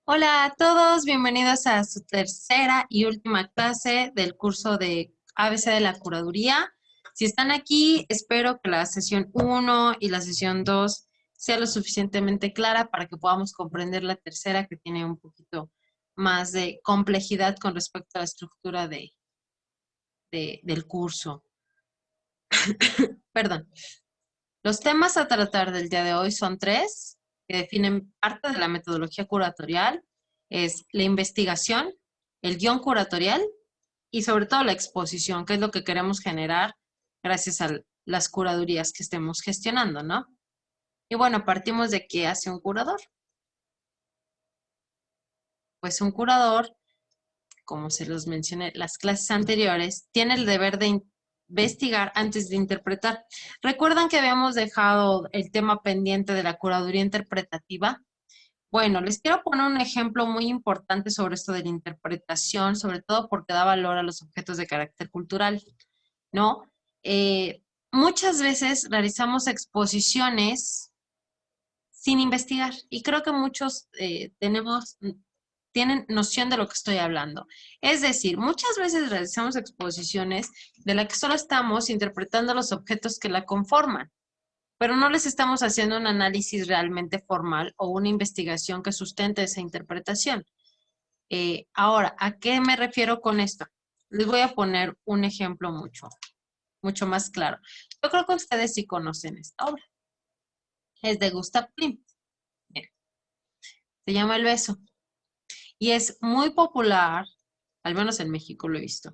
Hola a todos, bienvenidos a su tercera y última clase del curso de ABC de la Curaduría. Si están aquí, espero que la sesión uno y la sesión 2 sea lo suficientemente clara para que podamos comprender la tercera, que tiene un poquito más de complejidad con respecto a la estructura del curso. Perdón. Los temas a tratar del día de hoy son tres, que definen parte de la metodología curatorial. Es la investigación, el guión curatorial y sobre todo la exposición, que es lo que queremos generar gracias a las curadurías que estemos gestionando, ¿no? Y bueno, partimos de qué hace un curador. Pues un curador, como se los mencioné en las clases anteriores, tiene el deber de investigar antes de interpretar. ¿Recuerdan que habíamos dejado el tema pendiente de la curaduría interpretativa? Bueno, les quiero poner un ejemplo muy importante sobre esto de la interpretación, sobre todo porque da valor a los objetos de carácter cultural, ¿no? Muchas veces realizamos exposiciones sin investigar y creo que muchos tienen noción de lo que estoy hablando. Es decir, muchas veces realizamos exposiciones de las que solo estamos interpretando los objetos que la conforman, pero no les estamos haciendo un análisis realmente formal o una investigación que sustente esa interpretación. Ahora, ¿a qué me refiero con esto? Les voy a poner un ejemplo mucho más claro. Yo creo que ustedes sí conocen esta obra. Es de Gustav Klimt. Miren, se llama El beso. Y es muy popular, al menos en México lo he visto,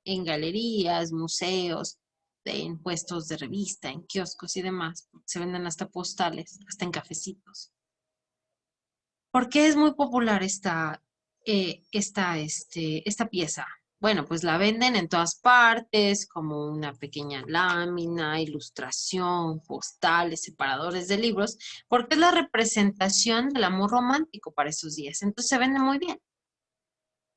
en galerías, museos, en puestos de revista, en kioscos y demás. Se venden hasta postales, hasta en cafecitos. ¿Por qué es muy popular esta pieza? Bueno, pues la venden en todas partes, como una pequeña lámina, ilustración, postales, separadores de libros, porque es la representación del amor romántico para esos días. Entonces se vende muy bien.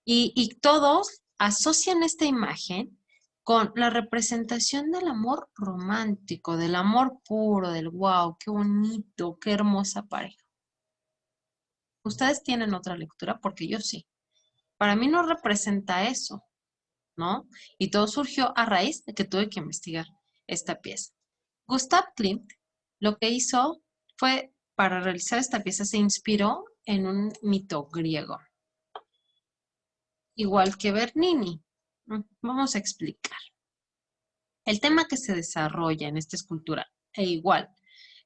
Y todos asocian esta imagen con la representación del amor romántico, del amor puro, del wow, qué bonito, qué hermosa pareja. Ustedes tienen otra lectura porque yo sí. Para mí no representa eso, ¿no? Y todo surgió a raíz de que tuve que investigar esta pieza. Gustav Klimt lo que hizo fue, para realizar esta pieza, se inspiró en un mito griego, igual que Bernini. Vamos a explicar. El tema que se desarrolla en esta escultura, e igual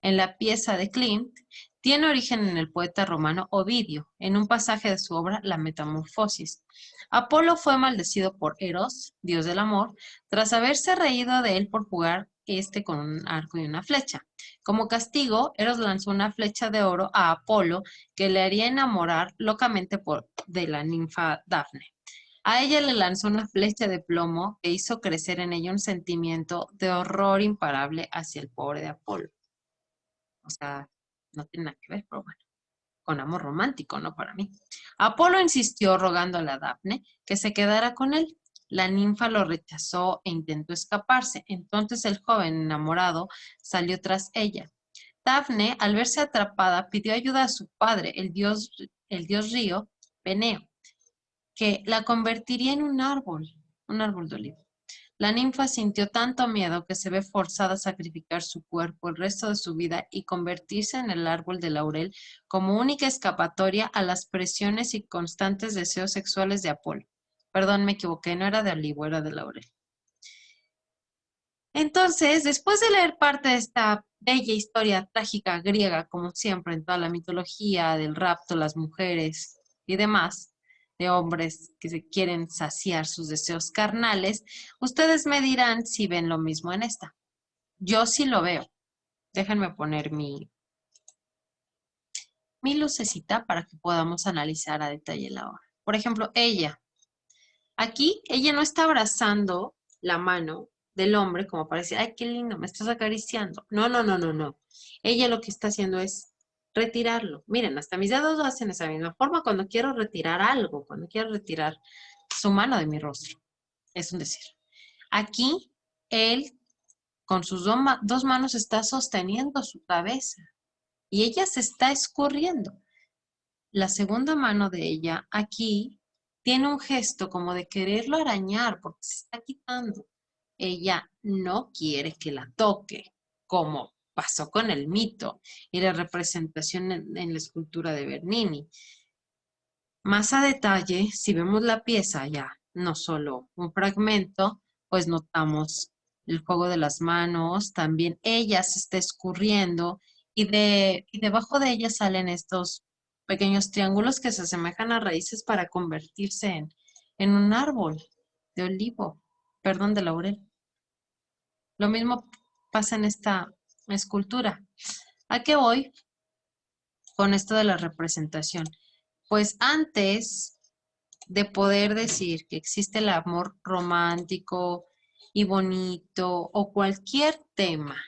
en la pieza de Klimt, tiene origen en el poeta romano Ovidio, en un pasaje de su obra La Metamorfosis. Apolo fue maldecido por Eros, dios del amor, tras haberse reído de él por jugar con un arco y una flecha. Como castigo, Eros lanzó una flecha de oro a Apolo que le haría enamorar locamente de la ninfa Dafne. A ella le lanzó una flecha de plomo que hizo crecer en ella un sentimiento de horror imparable hacia el pobre de Apolo. O sea, no tiene nada que ver, pero bueno, con amor romántico, no para mí. Apolo insistió rogándole a Dafne que se quedara con él. La ninfa lo rechazó e intentó escaparse. Entonces el joven enamorado salió tras ella. Dafne, al verse atrapada, pidió ayuda a su padre, el dios río, Peneo, que la convertiría en un árbol de olivo. La ninfa sintió tanto miedo que se ve forzada a sacrificar su cuerpo el resto de su vida y convertirse en el árbol de laurel como única escapatoria a las presiones y constantes deseos sexuales de Apolo. Perdón, me equivoqué, no era de olivo, era de laurel. Entonces, después de leer parte de esta bella historia trágica griega, como siempre en toda la mitología del rapto, las mujeres y demás, de hombres que se quieren saciar sus deseos carnales, ustedes me dirán si ven lo mismo en esta. Yo sí lo veo. Déjenme poner mi lucecita para que podamos analizar a detalle la obra. Por ejemplo, ella no está abrazando la mano del hombre como para decir, ay, qué lindo, me estás acariciando. No, no, no, no, no. Ella lo que está haciendo es retirarlo. Miren, hasta mis dedos lo hacen de esa misma forma cuando quiero retirar algo, cuando quiero retirar su mano de mi rostro. Es un decir. Aquí, él con sus dos manos está sosteniendo su cabeza y ella se está escurriendo. la segunda mano de ella aquí tiene un gesto como de quererlo arañar porque se está quitando. Ella no quiere que la toque, como pasó con el mito y la representación en la escultura de Bernini. Más a detalle, si vemos la pieza ya, no solo un fragmento, pues notamos el juego de las manos, también ella se está escurriendo y debajo de ella salen estos pequeños triángulos que se asemejan a raíces para convertirse en un árbol de olivo, perdón, de laurel. Lo mismo pasa en esta escultura. ¿A qué voy con esto de la representación? Pues antes de poder decir que existe el amor romántico y bonito o cualquier tema,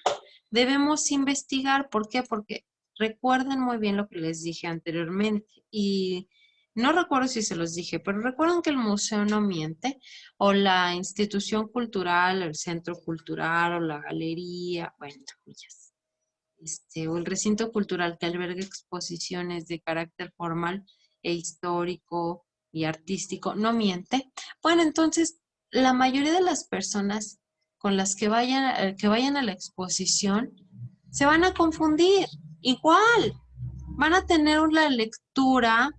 debemos investigar. ¿Por qué? Porque recuerden muy bien lo que les dije anteriormente y no recuerdo si se los dije, pero recuerden que el museo no miente o la institución cultural, el centro cultural o la galería, bueno, o el recinto cultural que alberga exposiciones de carácter formal e histórico y artístico, no miente. Bueno, entonces, la mayoría de las personas con las que vayan a la exposición se van a confundir. Igual, van a tener una lectura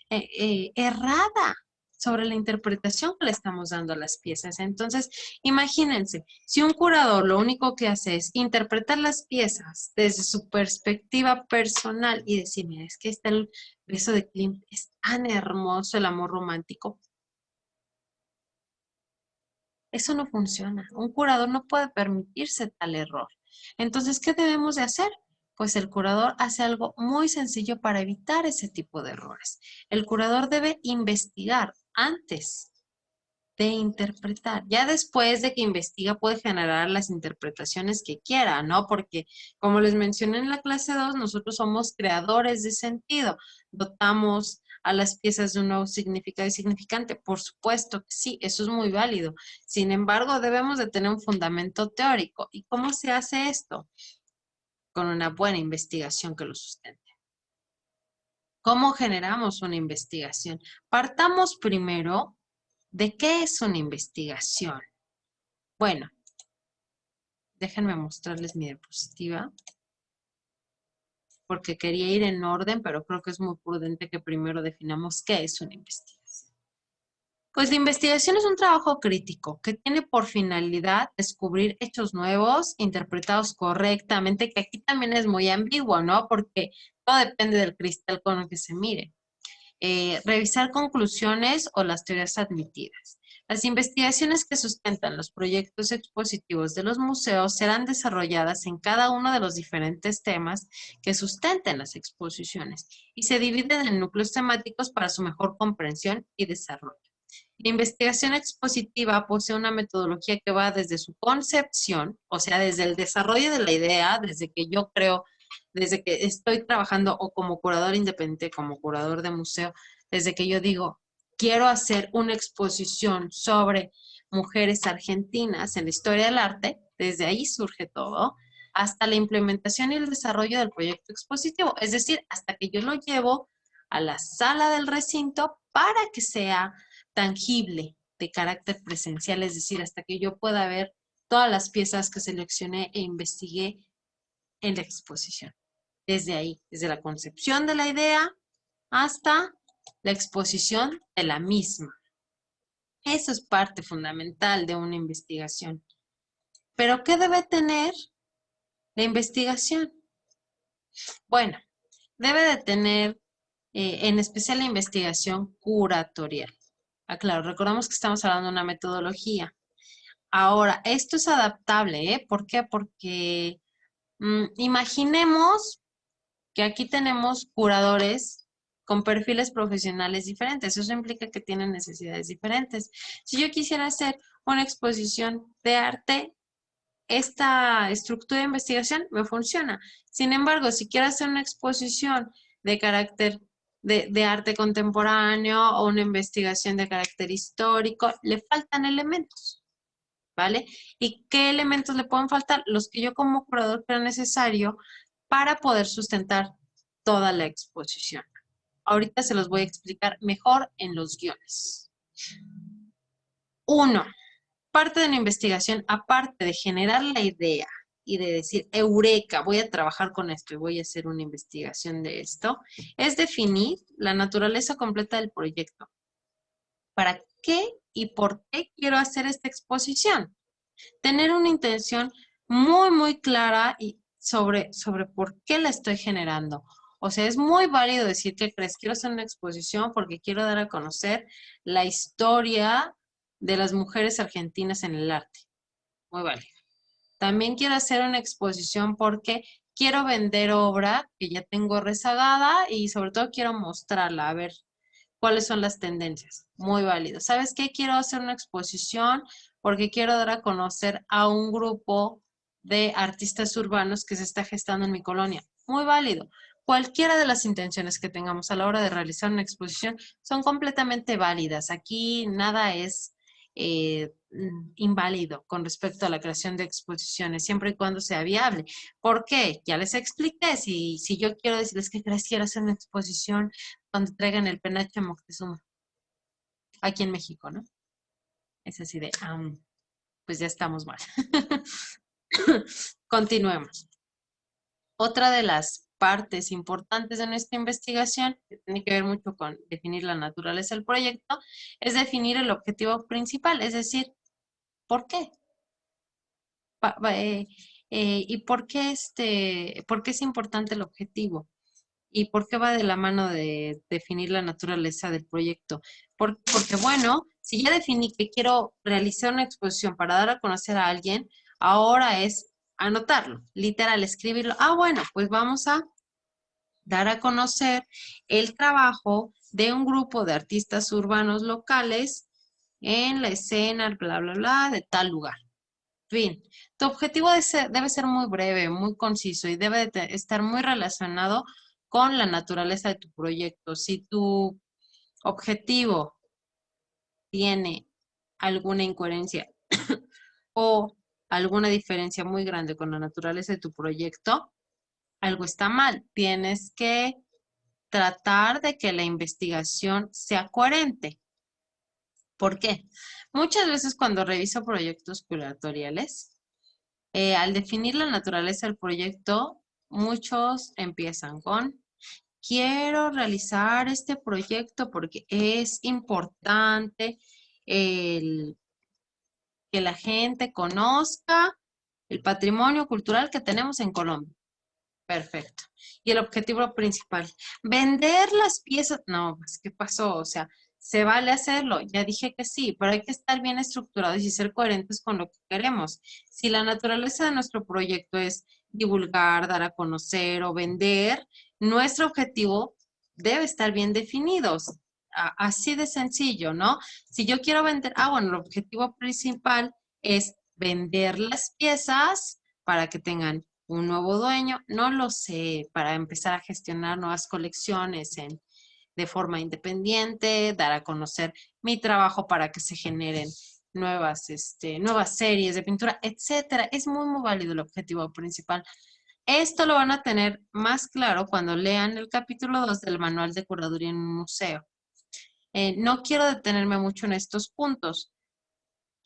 errada sobre la interpretación que le estamos dando a las piezas. Entonces, imagínense, si un curador lo único que hace es interpretar las piezas desde su perspectiva personal y decir, mira, es que está el beso de Klimt, es tan hermoso el amor romántico. Eso no funciona. Un curador no puede permitirse tal error. Entonces, ¿qué debemos de hacer? Pues el curador hace algo muy sencillo para evitar ese tipo de errores. El curador debe investigar antes de interpretar. Ya después de que investiga puede generar las interpretaciones que quiera, ¿no? Porque como les mencioné en la clase 2, nosotros somos creadores de sentido, dotamos a las piezas de un nuevo significado y significante. Por supuesto que sí, eso es muy válido. Sin embargo, debemos de tener un fundamento teórico. ¿Y cómo se hace esto? Con una buena investigación que lo sustente. ¿Cómo generamos una investigación? Partamos primero de qué es una investigación. Bueno, déjenme mostrarles mi diapositiva, porque quería ir en orden, pero creo que es muy prudente que primero definamos qué es una investigación. Pues la investigación es un trabajo crítico que tiene por finalidad descubrir hechos nuevos, interpretados correctamente, que aquí también es muy ambiguo, ¿no? Porque todo depende del cristal con el que se mire. Revisar conclusiones o las teorías admitidas. Las investigaciones que sustentan los proyectos expositivos de los museos serán desarrolladas en cada uno de los diferentes temas que sustenten las exposiciones y se dividen en núcleos temáticos para su mejor comprensión y desarrollo. La investigación expositiva posee una metodología que va desde su concepción, o sea, desde el desarrollo de la idea, desde que yo creo, desde que estoy trabajando o como curador independiente, como curador de museo, desde que yo digo, quiero hacer una exposición sobre mujeres argentinas en la historia del arte, desde ahí surge todo, hasta la implementación y el desarrollo del proyecto expositivo, es decir, hasta que yo lo llevo a la sala del recinto para que sea tangible de carácter presencial, es decir, hasta que yo pueda ver todas las piezas que seleccioné e investigué en la exposición. Desde ahí, desde la concepción de la idea hasta la exposición de la misma. Eso es parte fundamental de una investigación. ¿Pero qué debe tener la investigación? Bueno, debe de tener en especial la investigación curatorial. Claro, recordamos que estamos hablando de una metodología. Ahora, esto es adaptable, ¿eh? ¿Por qué? Porque imaginemos que aquí tenemos curadores con perfiles profesionales diferentes. Eso implica que tienen necesidades diferentes. Si yo quisiera hacer una exposición de arte, esta estructura de investigación me funciona. Sin embargo, si quiero hacer una exposición de carácter de arte contemporáneo o una investigación de carácter histórico, le faltan elementos, ¿vale? ¿Y qué elementos le pueden faltar? Los que yo como curador creo necesario para poder sustentar toda la exposición. Ahorita se los voy a explicar mejor en los guiones. 1. Parte de la investigación, aparte de generar la idea y de decir, eureka, voy a trabajar con esto y voy a hacer una investigación de esto, es definir la naturaleza completa del proyecto. ¿Para qué y por qué quiero hacer esta exposición? Tener una intención muy, muy clara y sobre por qué la estoy generando. O sea, es muy válido decir que crees, quiero hacer una exposición porque quiero dar a conocer la historia de las mujeres argentinas en el arte. Muy válido. También quiero hacer una exposición porque quiero vender obra que ya tengo rezagada y sobre todo quiero mostrarla, a ver cuáles son las tendencias. Muy válido. ¿Sabes qué? Quiero hacer una exposición porque quiero dar a conocer a un grupo de artistas urbanos que se está gestando en mi colonia. Muy válido. Cualquiera de las intenciones que tengamos a la hora de realizar una exposición son completamente válidas. Aquí nada es inválido con respecto a la creación de exposiciones, siempre y cuando sea viable. ¿Por qué? Ya les expliqué. Si yo quiero decirles que quiero hacer una exposición cuando traigan el penacho de Moctezuma, aquí en México, ¿no? Es así de, pues ya estamos mal. Continuemos. Otra de las partes importantes de nuestra investigación, que tiene que ver mucho con definir la naturaleza del proyecto, es definir el objetivo principal, es decir, ¿por qué? ¿Y por qué es importante el objetivo? ¿Y por qué va de la mano de definir la naturaleza del proyecto? Porque, bueno, si ya definí que quiero realizar una exposición para dar a conocer a alguien, ahora es anotarlo, literal, escribirlo. Bueno, pues vamos a dar a conocer el trabajo de un grupo de artistas urbanos locales en la escena, bla, bla, bla, de tal lugar. Fin, tu objetivo debe ser muy breve, muy conciso y debe estar muy relacionado con la naturaleza de tu proyecto. Si tu objetivo tiene alguna incoherencia o alguna diferencia muy grande con la naturaleza de tu proyecto, algo está mal. Tienes que tratar de que la investigación sea coherente. ¿Por qué? Muchas veces cuando reviso proyectos curatoriales, al definir la naturaleza del proyecto, muchos empiezan con, quiero realizar este proyecto porque es importante que la gente conozca el patrimonio cultural que tenemos en Colombia. Perfecto. Y el objetivo principal, vender las piezas. No, pues, ¿qué pasó? O sea, se vale hacerlo. Ya dije que sí, pero hay que estar bien estructurados y ser coherentes con lo que queremos. Si la naturaleza de nuestro proyecto es divulgar, dar a conocer o vender, nuestro objetivo debe estar bien definido. Así de sencillo, ¿no? Si yo quiero vender, bueno, el objetivo principal es vender las piezas para que tengan un nuevo dueño, no lo sé, para empezar a gestionar nuevas colecciones de forma independiente, dar a conocer mi trabajo para que se generen nuevas series de pintura, etcétera. Es muy, muy válido el objetivo principal. Esto lo van a tener más claro cuando lean el capítulo 2 del Manual de Curaduría en un Museo. No quiero detenerme mucho en estos puntos.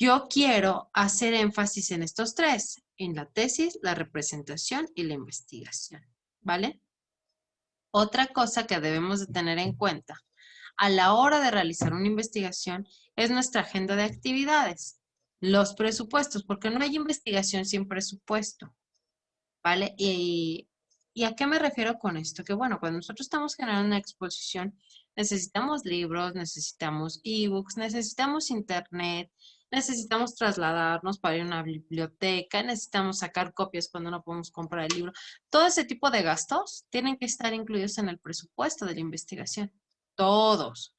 Yo quiero hacer énfasis en estos tres, en la tesis, la representación y la investigación, ¿vale? Otra cosa que debemos de tener en cuenta a la hora de realizar una investigación es nuestra agenda de actividades, los presupuestos, porque no hay investigación sin presupuesto, ¿vale? ¿Y a qué me refiero con esto? Que bueno, cuando nosotros estamos generando una exposición, necesitamos libros, necesitamos ebooks, necesitamos internet, necesitamos trasladarnos para ir a una biblioteca, necesitamos sacar copias cuando no podemos comprar el libro. Todo ese tipo de gastos tienen que estar incluidos en el presupuesto de la investigación. Todos.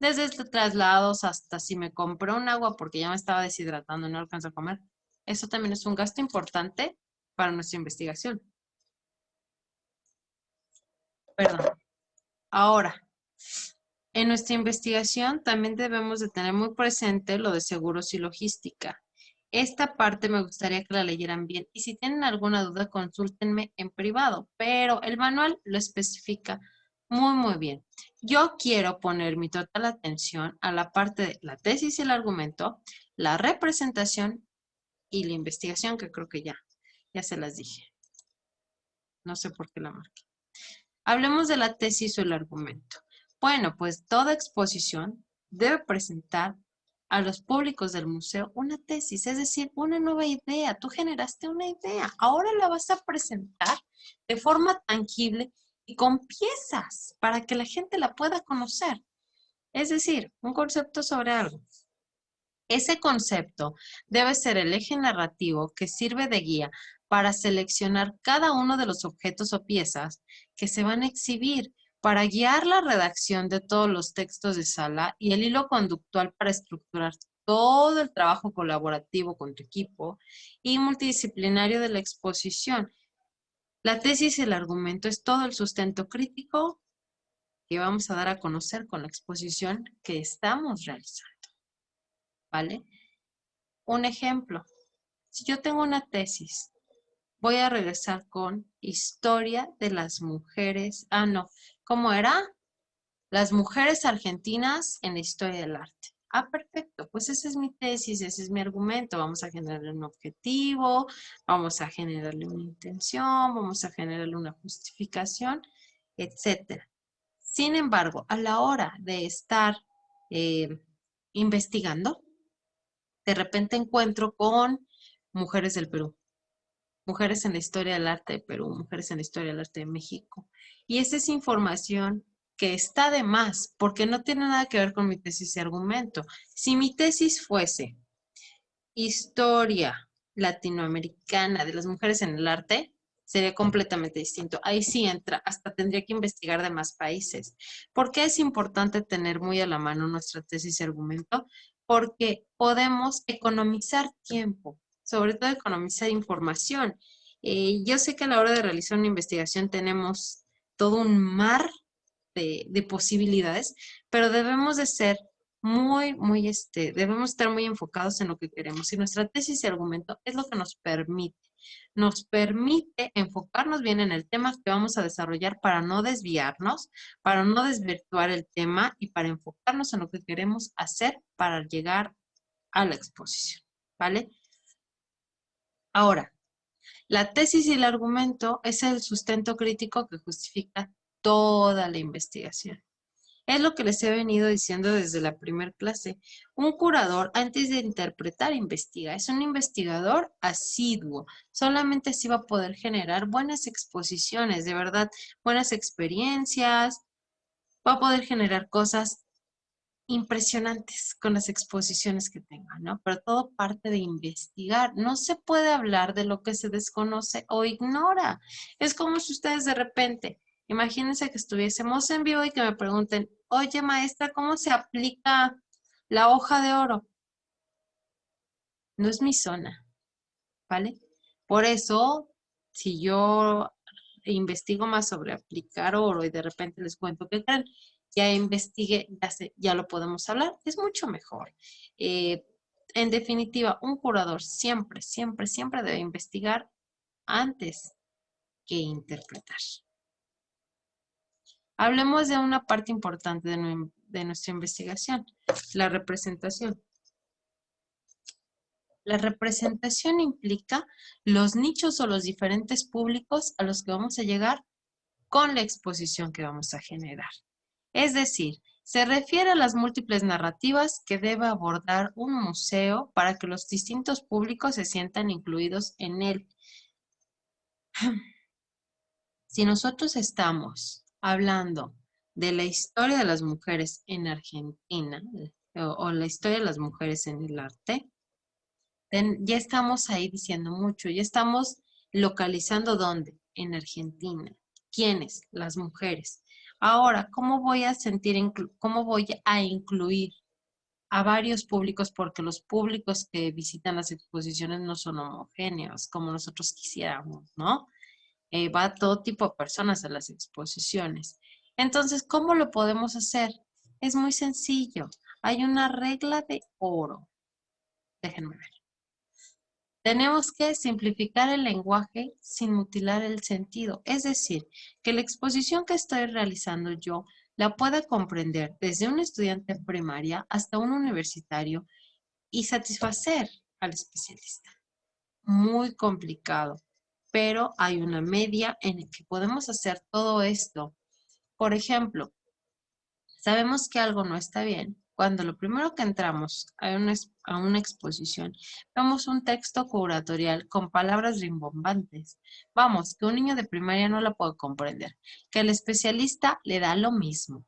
Desde traslados hasta si me compré un agua porque ya me estaba deshidratando y no alcanzo a comer. Eso también es un gasto importante para nuestra investigación. Perdón. Ahora, en nuestra investigación también debemos de tener muy presente lo de seguros y logística. Esta parte me gustaría que la leyeran bien y si tienen alguna duda consúltenme en privado, pero el manual lo especifica Muy, muy bien. Yo quiero poner mi total atención a la parte de la tesis y el argumento, la representación y la investigación, que creo que ya se las dije. No sé por qué la marqué. Hablemos de la tesis o el argumento. Bueno, pues toda exposición debe presentar a los públicos del museo una tesis, es decir, una nueva idea. Tú generaste una idea, ahora la vas a presentar de forma tangible y con piezas para que la gente la pueda conocer. Es decir, un concepto sobre algo. Ese concepto debe ser el eje narrativo que sirve de guía para seleccionar cada uno de los objetos o piezas que se van a exhibir, para guiar la redacción de todos los textos de sala y el hilo conductual para estructurar todo el trabajo colaborativo con tu equipo y multidisciplinario de la exposición. La tesis y el argumento es todo el sustento crítico que vamos a dar a conocer con la exposición que estamos realizando, ¿vale? Un ejemplo, si yo tengo una tesis, voy a regresar con historia de las mujeres. Ah, no, ¿cómo era? Las mujeres argentinas en la historia del arte. Ah, perfecto, pues esa es mi tesis, ese es mi argumento. Vamos a generarle un objetivo, vamos a generarle una intención, vamos a generarle una justificación, etcétera. Sin embargo, a la hora de estar eh, investigando, de repente encuentro con mujeres del Perú, mujeres en la historia del arte de Perú, mujeres en la historia del arte de México. Y esa es información que está de más, porque no tiene nada que ver con mi tesis y argumento. Si mi tesis fuese historia latinoamericana de las mujeres en el arte, sería completamente distinto. Ahí sí entra, hasta tendría que investigar de más países. ¿Por qué es importante tener muy a la mano nuestra tesis y argumento? Porque podemos economizar tiempo, sobre todo economizar información. Yo sé que a la hora de realizar una investigación tenemos todo un mar de posibilidades, pero debemos de ser debemos estar muy enfocados en lo que queremos. Y nuestra tesis y argumento es lo que nos permite enfocarnos bien en el tema que vamos a desarrollar para no desviarnos, para no desvirtuar el tema y para enfocarnos en lo que queremos hacer para llegar a la exposición, ¿vale? Ahora, la tesis y el argumento es el sustento crítico que justifica toda la investigación. Es lo que les he venido diciendo desde la primera clase. Un curador, antes de interpretar, investiga. Es un investigador asiduo. Solamente así va a poder generar buenas exposiciones, de verdad, buenas experiencias. Va a poder generar cosas impresionantes con las exposiciones que tenga, ¿no? Pero todo parte de investigar. No se puede hablar de lo que se desconoce o ignora. Es como si ustedes de repente, imagínense que estuviésemos en vivo y que me pregunten, oye maestra, ¿cómo se aplica la hoja de oro? No es mi zona, ¿vale? Por eso, si yo investigo más sobre aplicar oro y de repente les cuento que creen, ya investigué, ya lo podemos hablar, es mucho mejor. Eh, en definitiva, un curador siempre, siempre, siempre debe investigar antes que interpretar. Hablemos de una parte importante de nuestra investigación, la representación. La representación implica los nichos o los diferentes públicos a los que vamos a llegar con la exposición que vamos a generar. Es decir, se refiere a las múltiples narrativas que debe abordar un museo para que los distintos públicos se sientan incluidos en él. Si nosotros estamos hablando de la historia de las mujeres en Argentina o la historia de las mujeres en el arte, ya estamos ahí diciendo mucho, ya estamos localizando dónde, en Argentina. ¿Quiénes? Las mujeres. Ahora, cómo voy a incluir a varios públicos? Porque los públicos que visitan las exposiciones no son homogéneos como nosotros quisiéramos, ¿no? Va todo tipo de personas a las exposiciones. Entonces, ¿cómo lo podemos hacer? Es muy sencillo. Hay una regla de oro. Déjenme ver. Tenemos que simplificar el lenguaje sin mutilar el sentido. Es decir, que la exposición que estoy realizando yo la pueda comprender desde un estudiante primaria hasta un universitario y satisfacer al especialista. Muy complicado, pero hay una media en la que podemos hacer todo esto. Por ejemplo, sabemos que algo no está bien cuando lo primero que entramos a una exposición vemos un texto curatorial con palabras rimbombantes. Vamos, que un niño de primaria no la puede comprender, que al especialista le da lo mismo,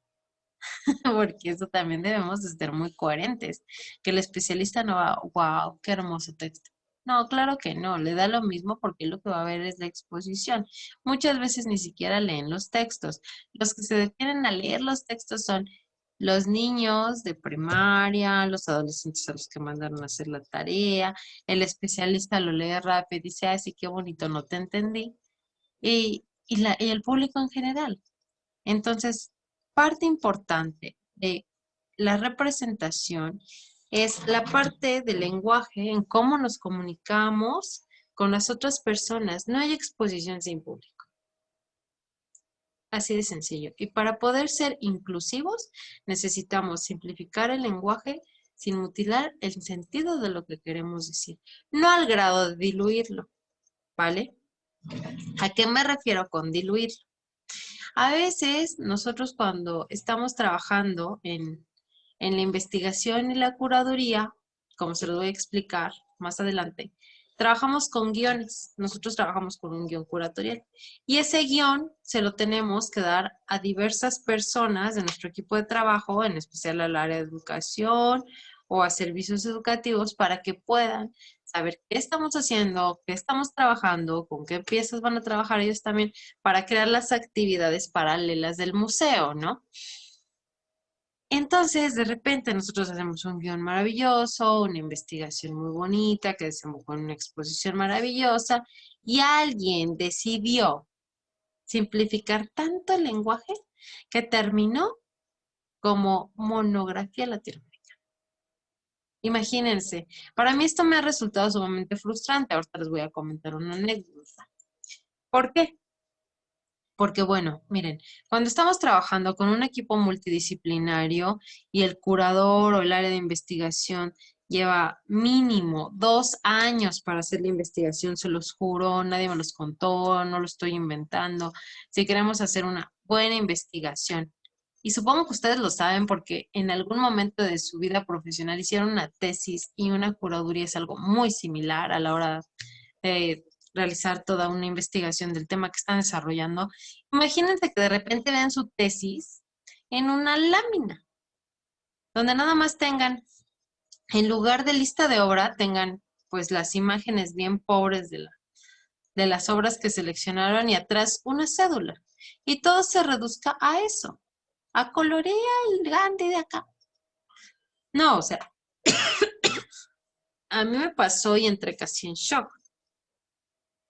porque eso también debemos de ser muy coherentes, que el especialista no va, wow, qué hermoso texto. No, claro que no, le da lo mismo porque lo que va a ver es la exposición. Muchas veces ni siquiera leen los textos. Los que se detienen a leer los textos son los niños de primaria, los adolescentes a los que mandaron a hacer la tarea, el especialista lo lee rápido y dice, ay, sí, qué bonito, no te entendí. Y el público en general. Entonces, parte importante de la representación es la parte del lenguaje en cómo nos comunicamos con las otras personas. No hay exposición sin público. Así de sencillo. Y para poder ser inclusivos, necesitamos simplificar el lenguaje sin mutilar el sentido de lo que queremos decir. No al grado de diluirlo, ¿vale? ¿A qué me refiero con diluir? A veces nosotros cuando estamos trabajando en la investigación y la curaduría, como se lo voy a explicar más adelante, trabajamos con guiones. Nosotros trabajamos con un guión curatorial. Y ese guión se lo tenemos que dar a diversas personas de nuestro equipo de trabajo, en especial al área de educación o a servicios educativos, para que puedan saber qué estamos haciendo, qué estamos trabajando, con qué piezas van a trabajar ellos también, para crear las actividades paralelas del museo, ¿no? Entonces, de repente, nosotros hacemos un guión maravilloso, una investigación muy bonita que desembocó en una exposición maravillosa y alguien decidió simplificar tanto el lenguaje que terminó como monografía latinoamericana. Imagínense, para mí esto me ha resultado sumamente frustrante. Ahorita les voy a comentar una anécdota. ¿Por qué? Porque bueno, miren, cuando estamos trabajando con un equipo multidisciplinario y el curador o el área de investigación lleva mínimo 2 años para hacer la investigación, se los juro, nadie me los contó, no lo estoy inventando. Si queremos hacer una buena investigación, y supongo que ustedes lo saben porque en algún momento de su vida profesional hicieron una tesis y una curaduría es algo muy similar a la hora de realizar toda una investigación del tema que están desarrollando. Imagínense que de repente vean su tesis en una lámina, donde nada más tengan, en lugar de lista de obra, tengan pues las imágenes bien pobres de las obras que seleccionaron y atrás una cédula. Y todo se reduzca a eso, a colorea el grande de acá. No, o sea, a mí me pasó y entré casi en shock.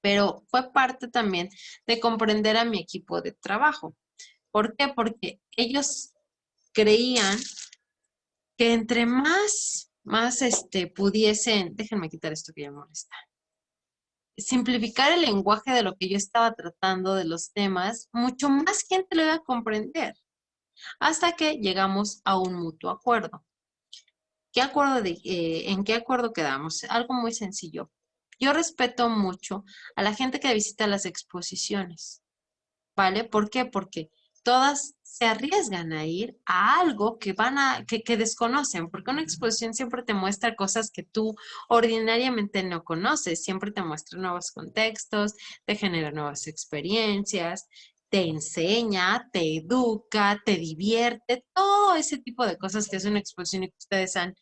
Pero fue parte también de comprender a mi equipo de trabajo. ¿Por qué? Porque ellos creían que entre más pudiesen, déjenme quitar esto que ya me molesta, simplificar el lenguaje de lo que yo estaba tratando de los temas, mucho más gente lo iba a comprender, hasta que llegamos a un mutuo acuerdo. ¿En qué acuerdo quedamos? Algo muy sencillo. Yo respeto mucho a la gente que visita las exposiciones, ¿vale? ¿Por qué? Porque todas se arriesgan a ir a algo que desconocen, porque una exposición siempre te muestra cosas que tú ordinariamente no conoces, siempre te muestra nuevos contextos, te genera nuevas experiencias, te enseña, te educa, te divierte, todo ese tipo de cosas que es una exposición y que ustedes han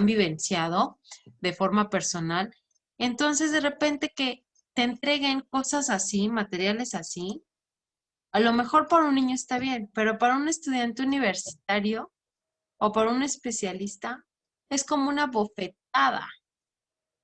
vivenciado de forma personal. Entonces, de repente que te entreguen cosas así, materiales así, a lo mejor para un niño está bien, pero para un estudiante universitario o para un especialista es como una bofetada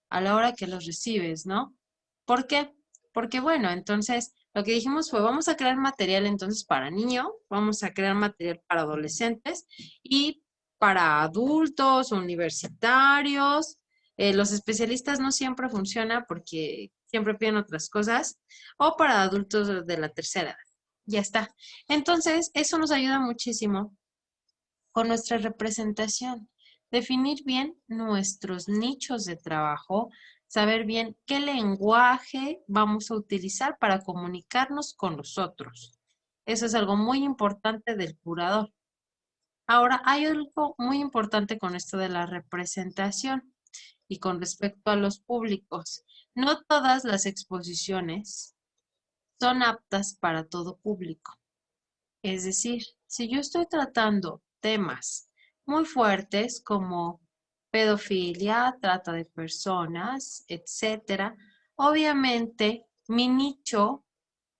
a la hora que los recibes, ¿no? ¿Por qué? Porque bueno, entonces lo que dijimos fue, vamos a crear material entonces para niños, vamos a crear material para adolescentes y para adultos, universitarios, Los especialistas no siempre funciona porque siempre piden otras cosas, o para adultos de la tercera edad. Ya está. Entonces, eso nos ayuda muchísimo con nuestra representación. Definir bien nuestros nichos de trabajo, saber bien qué lenguaje vamos a utilizar para comunicarnos con los otros. Eso es algo muy importante del curador. Ahora, hay algo muy importante con esto de la representación y con respecto a los públicos. No todas las exposiciones son aptas para todo público. Es decir, si yo estoy tratando temas muy fuertes como pedofilia, trata de personas, etcétera, obviamente mi nicho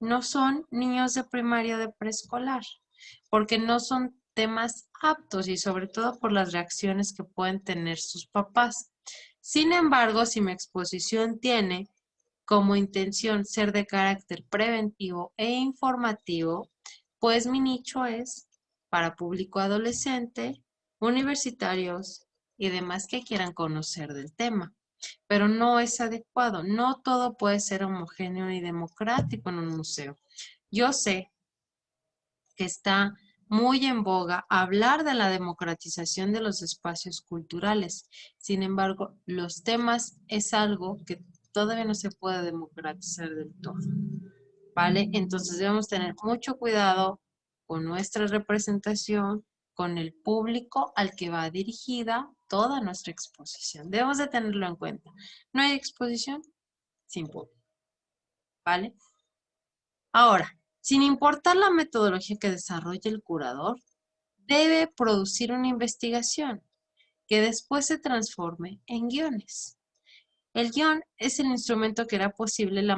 no son niños de primaria o de preescolar, porque no son temas aptos y sobre todo por las reacciones que pueden tener sus papás. Sin embargo, si mi exposición tiene como intención ser de carácter preventivo e informativo, pues mi nicho es para público adolescente, universitarios y demás que quieran conocer del tema. Pero no es adecuado, no todo puede ser homogéneo y democrático en un museo. Yo sé que está muy en boga hablar de la democratización de los espacios culturales. Sin embargo, los temas es algo que todavía no se puede democratizar del todo, ¿vale? Entonces debemos tener mucho cuidado con nuestra representación, con el público al que va dirigida toda nuestra exposición. Debemos de tenerlo en cuenta. No hay exposición sin público, ¿vale? Ahora, sin importar la metodología que desarrolle el curador, debe producir una investigación que después se transforme en guiones. El guión es el instrumento que hará posible la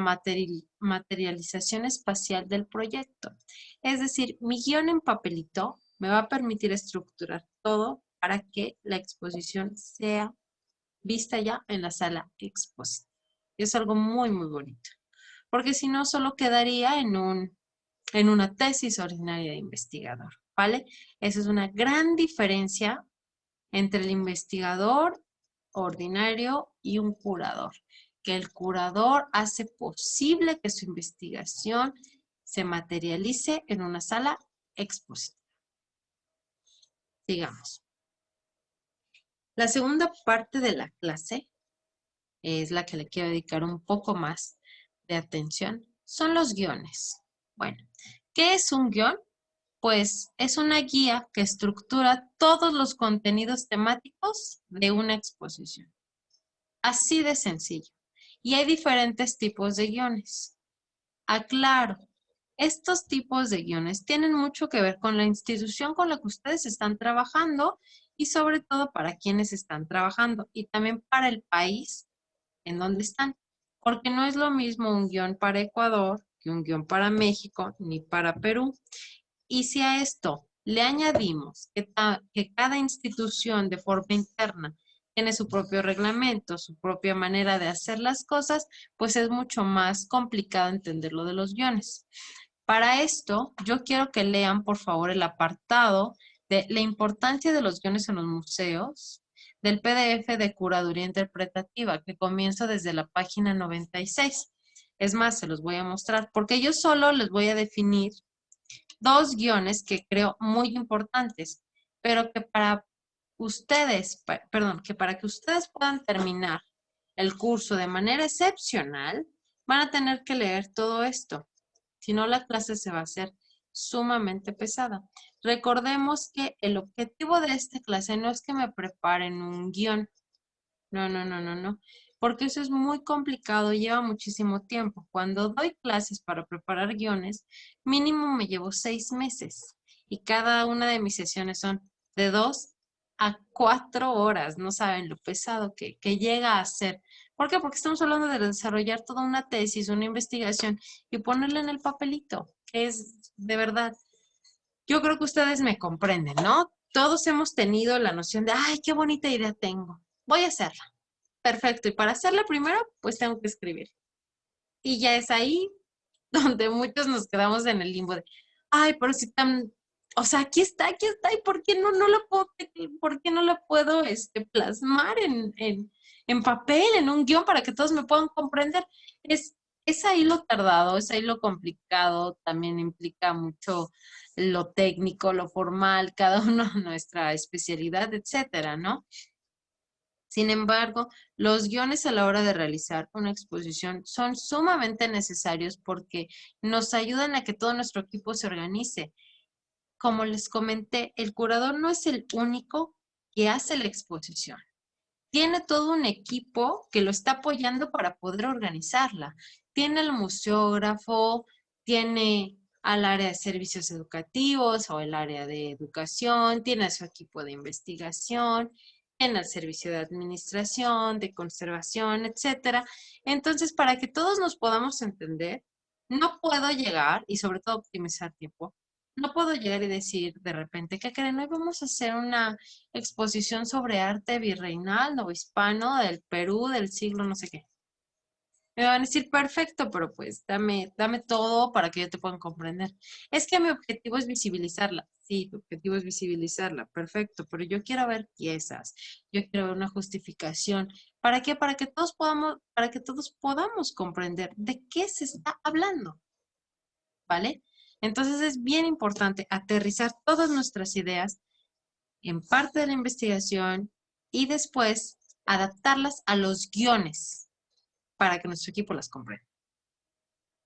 materialización espacial del proyecto. Es decir, mi guión en papelito me va a permitir estructurar todo para que la exposición sea vista ya en la sala expositiva. Es algo muy, muy bonito, porque si no, solo quedaría en una tesis ordinaria de investigador, ¿vale? Esa es una gran diferencia entre el investigador ordinario y un curador, que el curador hace posible que su investigación se materialice en una sala expositiva. Sigamos. La segunda parte de la clase es la que le quiero dedicar un poco más de atención, son los guiones. Bueno, ¿qué es un guión? Pues es una guía que estructura todos los contenidos temáticos de una exposición. Así de sencillo. Y hay diferentes tipos de guiones. Aclaro, estos tipos de guiones tienen mucho que ver con la institución con la que ustedes están trabajando y sobre todo para quienes están trabajando y también para el país en donde están. Porque no es lo mismo un guión para Ecuador que un guión para México ni para Perú. Y si a esto le añadimos que cada institución de forma interna tiene su propio reglamento, su propia manera de hacer las cosas, pues es mucho más complicado entender lo de los guiones. Para esto, yo quiero que lean, por favor, el apartado de la importancia de los guiones en los museos, del PDF de Curaduría Interpretativa, que comienza desde la página 96. Es más, se los voy a mostrar, porque yo solo les voy a definir dos guiones que creo muy importantes, pero que para ustedes, perdón, que para que ustedes puedan terminar el curso de manera excepcional, van a tener que leer todo esto. Si no, la clase se va a hacer sumamente pesada. Recordemos que el objetivo de esta clase no es que me preparen un guión. No, no, no, no, no. Porque eso es muy complicado, lleva muchísimo tiempo. Cuando doy clases para preparar guiones, mínimo me llevo 6 meses. Y cada una de mis sesiones son de 2 a 4 horas. No saben lo pesado que llega a ser. ¿Por qué? Porque estamos hablando de desarrollar toda una tesis, una investigación y ponerla en el papelito. Es de verdad. Yo creo que ustedes me comprenden, ¿no? Todos hemos tenido la noción de, ay, qué bonita idea tengo. Voy a hacerla. Perfecto. Y para hacerla primero, pues tengo que escribir. Y ya es ahí donde muchos nos quedamos en el limbo de, ay, pero si tan, o sea, aquí está, ¿y por qué no la puedo, por qué no la puedo plasmar en papel, en un guión, para que todos me puedan comprender. Es ahí lo tardado, es ahí lo complicado, también implica mucho lo técnico, lo formal, cada uno nuestra especialidad, etcétera, ¿no? Sin embargo, los guiones a la hora de realizar una exposición son sumamente necesarios porque nos ayudan a que todo nuestro equipo se organice. Como les comenté, el curador no es el único que hace la exposición. Tiene todo un equipo que lo está apoyando para poder organizarla. Tiene al museógrafo, tiene al área de servicios educativos o el área de educación, tiene a su equipo de investigación, tiene al servicio de administración, de conservación, etcétera. Entonces, para que todos nos podamos entender, no puedo llegar, y sobre todo optimizar tiempo, no puedo llegar y decir de repente, ¿qué creen? Hoy vamos a hacer una exposición sobre arte virreinal, novohispano, del Perú, del siglo no sé qué. Me van a decir, perfecto, pero pues dame todo para que yo te puedan comprender. Es que mi objetivo es visibilizarla. Sí, tu objetivo es visibilizarla, perfecto, pero yo quiero ver piezas, yo quiero ver una justificación. ¿Para qué? Para que todos podamos comprender de qué se está hablando, ¿vale? Entonces es bien importante aterrizar todas nuestras ideas en parte de la investigación y después adaptarlas a los guiones para que nuestro equipo las comprenda.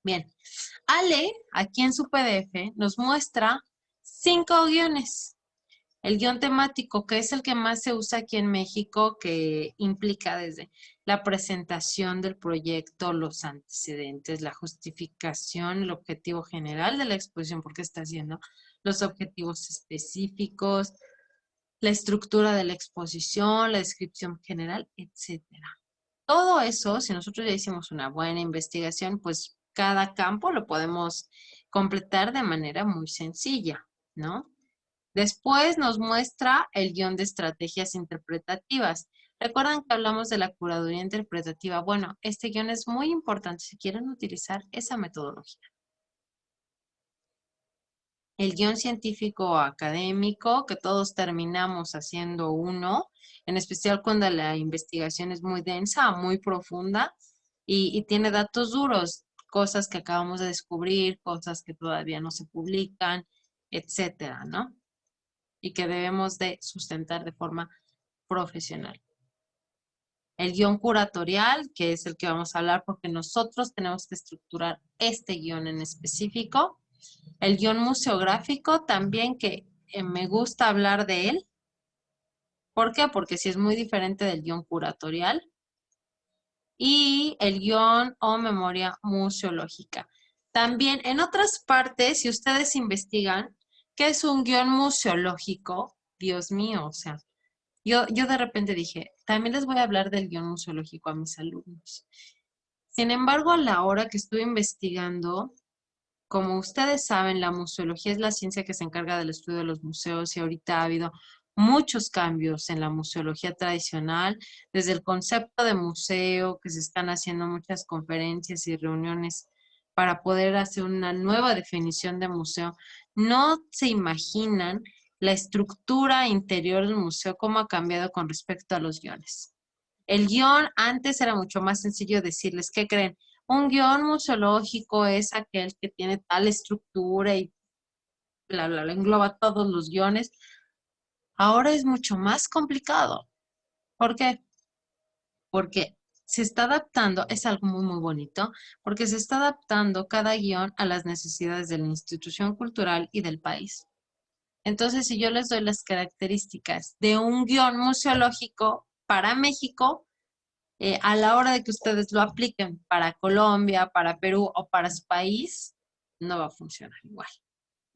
Bien, Ale, aquí en su PDF, nos muestra 5 guiones. El guión temático, que es el que más se usa aquí en México, que implica desde la presentación del proyecto, los antecedentes, la justificación, el objetivo general de la exposición, porque está haciendo los objetivos específicos, la estructura de la exposición, la descripción general, etcétera. Todo eso, si nosotros ya hicimos una buena investigación, pues cada campo lo podemos completar de manera muy sencilla, ¿no? Después nos muestra el guión de estrategias interpretativas. ¿Recuerdan que hablamos de la curaduría interpretativa? Bueno, este guión es muy importante si quieren utilizar esa metodología. El guión científico o académico, que todos terminamos haciendo uno, en especial cuando la investigación es muy densa, muy profunda y tiene datos duros, cosas que acabamos de descubrir, cosas que todavía no se publican, etcétera, ¿no? Y que debemos de sustentar de forma profesional. El guión curatorial, que es el que vamos a hablar porque nosotros tenemos que estructurar este guión en específico. El guión museográfico también, que me gusta hablar de él. ¿Por qué? Porque sí es muy diferente del guión curatorial. Y el guión o memoria museológica. También en otras partes, si ustedes investigan, ¿qué es un guión museológico? Dios mío, o sea, yo de repente dije, también les voy a hablar del guión museológico a mis alumnos. Sin embargo, a la hora que estuve investigando, como ustedes saben, la museología es la ciencia que se encarga del estudio de los museos y ahorita ha habido muchos cambios en la museología tradicional, desde el concepto de museo, que se están haciendo muchas conferencias y reuniones para poder hacer una nueva definición de museo. No se imaginan la estructura interior del museo, cómo ha cambiado con respecto a los guiones. El guión antes era mucho más sencillo decirles, ¿qué creen? Un guión museológico es aquel que tiene tal estructura y bla, bla, bla, engloba todos los guiones. Ahora es mucho más complicado. ¿Por qué? Porque se está adaptando, es algo muy, muy bonito, porque se está adaptando cada guión a las necesidades de la institución cultural y del país. Entonces, si yo les doy las características de un guión museológico para México, a la hora de que ustedes lo apliquen para Colombia, para Perú o para su país, no va a funcionar igual.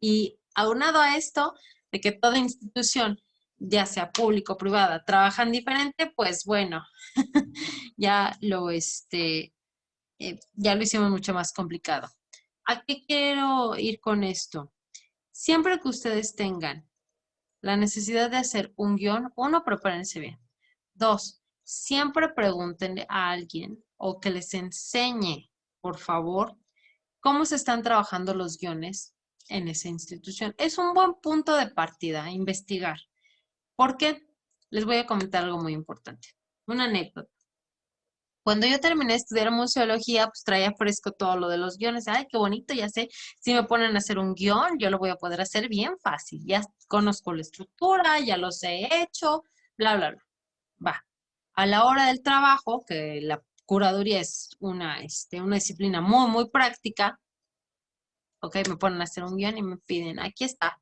Y aunado a esto, de que toda institución, ya sea público o privada, trabajan diferente, pues bueno, ya ya lo hicimos mucho más complicado. ¿A qué quiero ir con esto? Siempre que ustedes tengan la necesidad de hacer un guión, uno, prepárense bien. Dos, siempre pregúntenle a alguien o que les enseñe, por favor, cómo se están trabajando los guiones en esa institución. Es un buen punto de partida, investigar. Porque les voy a comentar algo muy importante. Una anécdota. Cuando yo terminé de estudiar museología, pues traía fresco todo lo de los guiones. Ay, qué bonito, ya sé. Si me ponen a hacer un guión, yo lo voy a poder hacer bien fácil. Ya conozco la estructura, ya los he hecho, bla, bla, bla. Va. A la hora del trabajo, que la curaduría es una disciplina muy, muy práctica, ok, me ponen a hacer un guión y me piden, aquí está,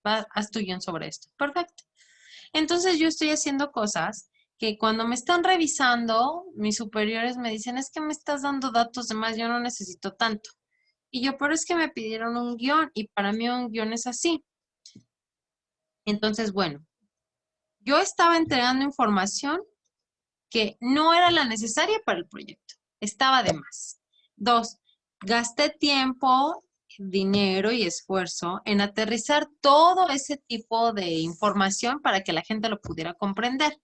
haz tu guión sobre esto. Perfecto. Entonces yo estoy haciendo cosas que cuando me están revisando, mis superiores me dicen, es que me estás dando datos de más, yo no necesito tanto. Y yo, pero es que me pidieron un guión y para mí un guión es así. Entonces, bueno, yo estaba entregando información que no era la necesaria para el proyecto. Estaba de más. Dos, gasté tiempo, dinero y esfuerzo en aterrizar todo ese tipo de información para que la gente lo pudiera comprender.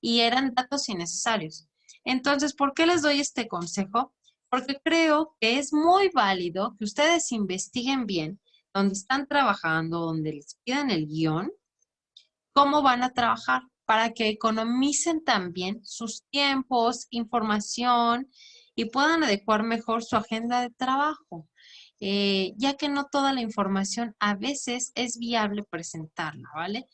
Y eran datos innecesarios. Entonces, ¿por qué les doy este consejo? Porque creo que es muy válido que ustedes investiguen bien dónde están trabajando, donde les pidan el guión, cómo van a trabajar para que economicen también sus tiempos, información y puedan adecuar mejor su agenda de trabajo, ya que no toda la información a veces es viable presentarla, ¿vale?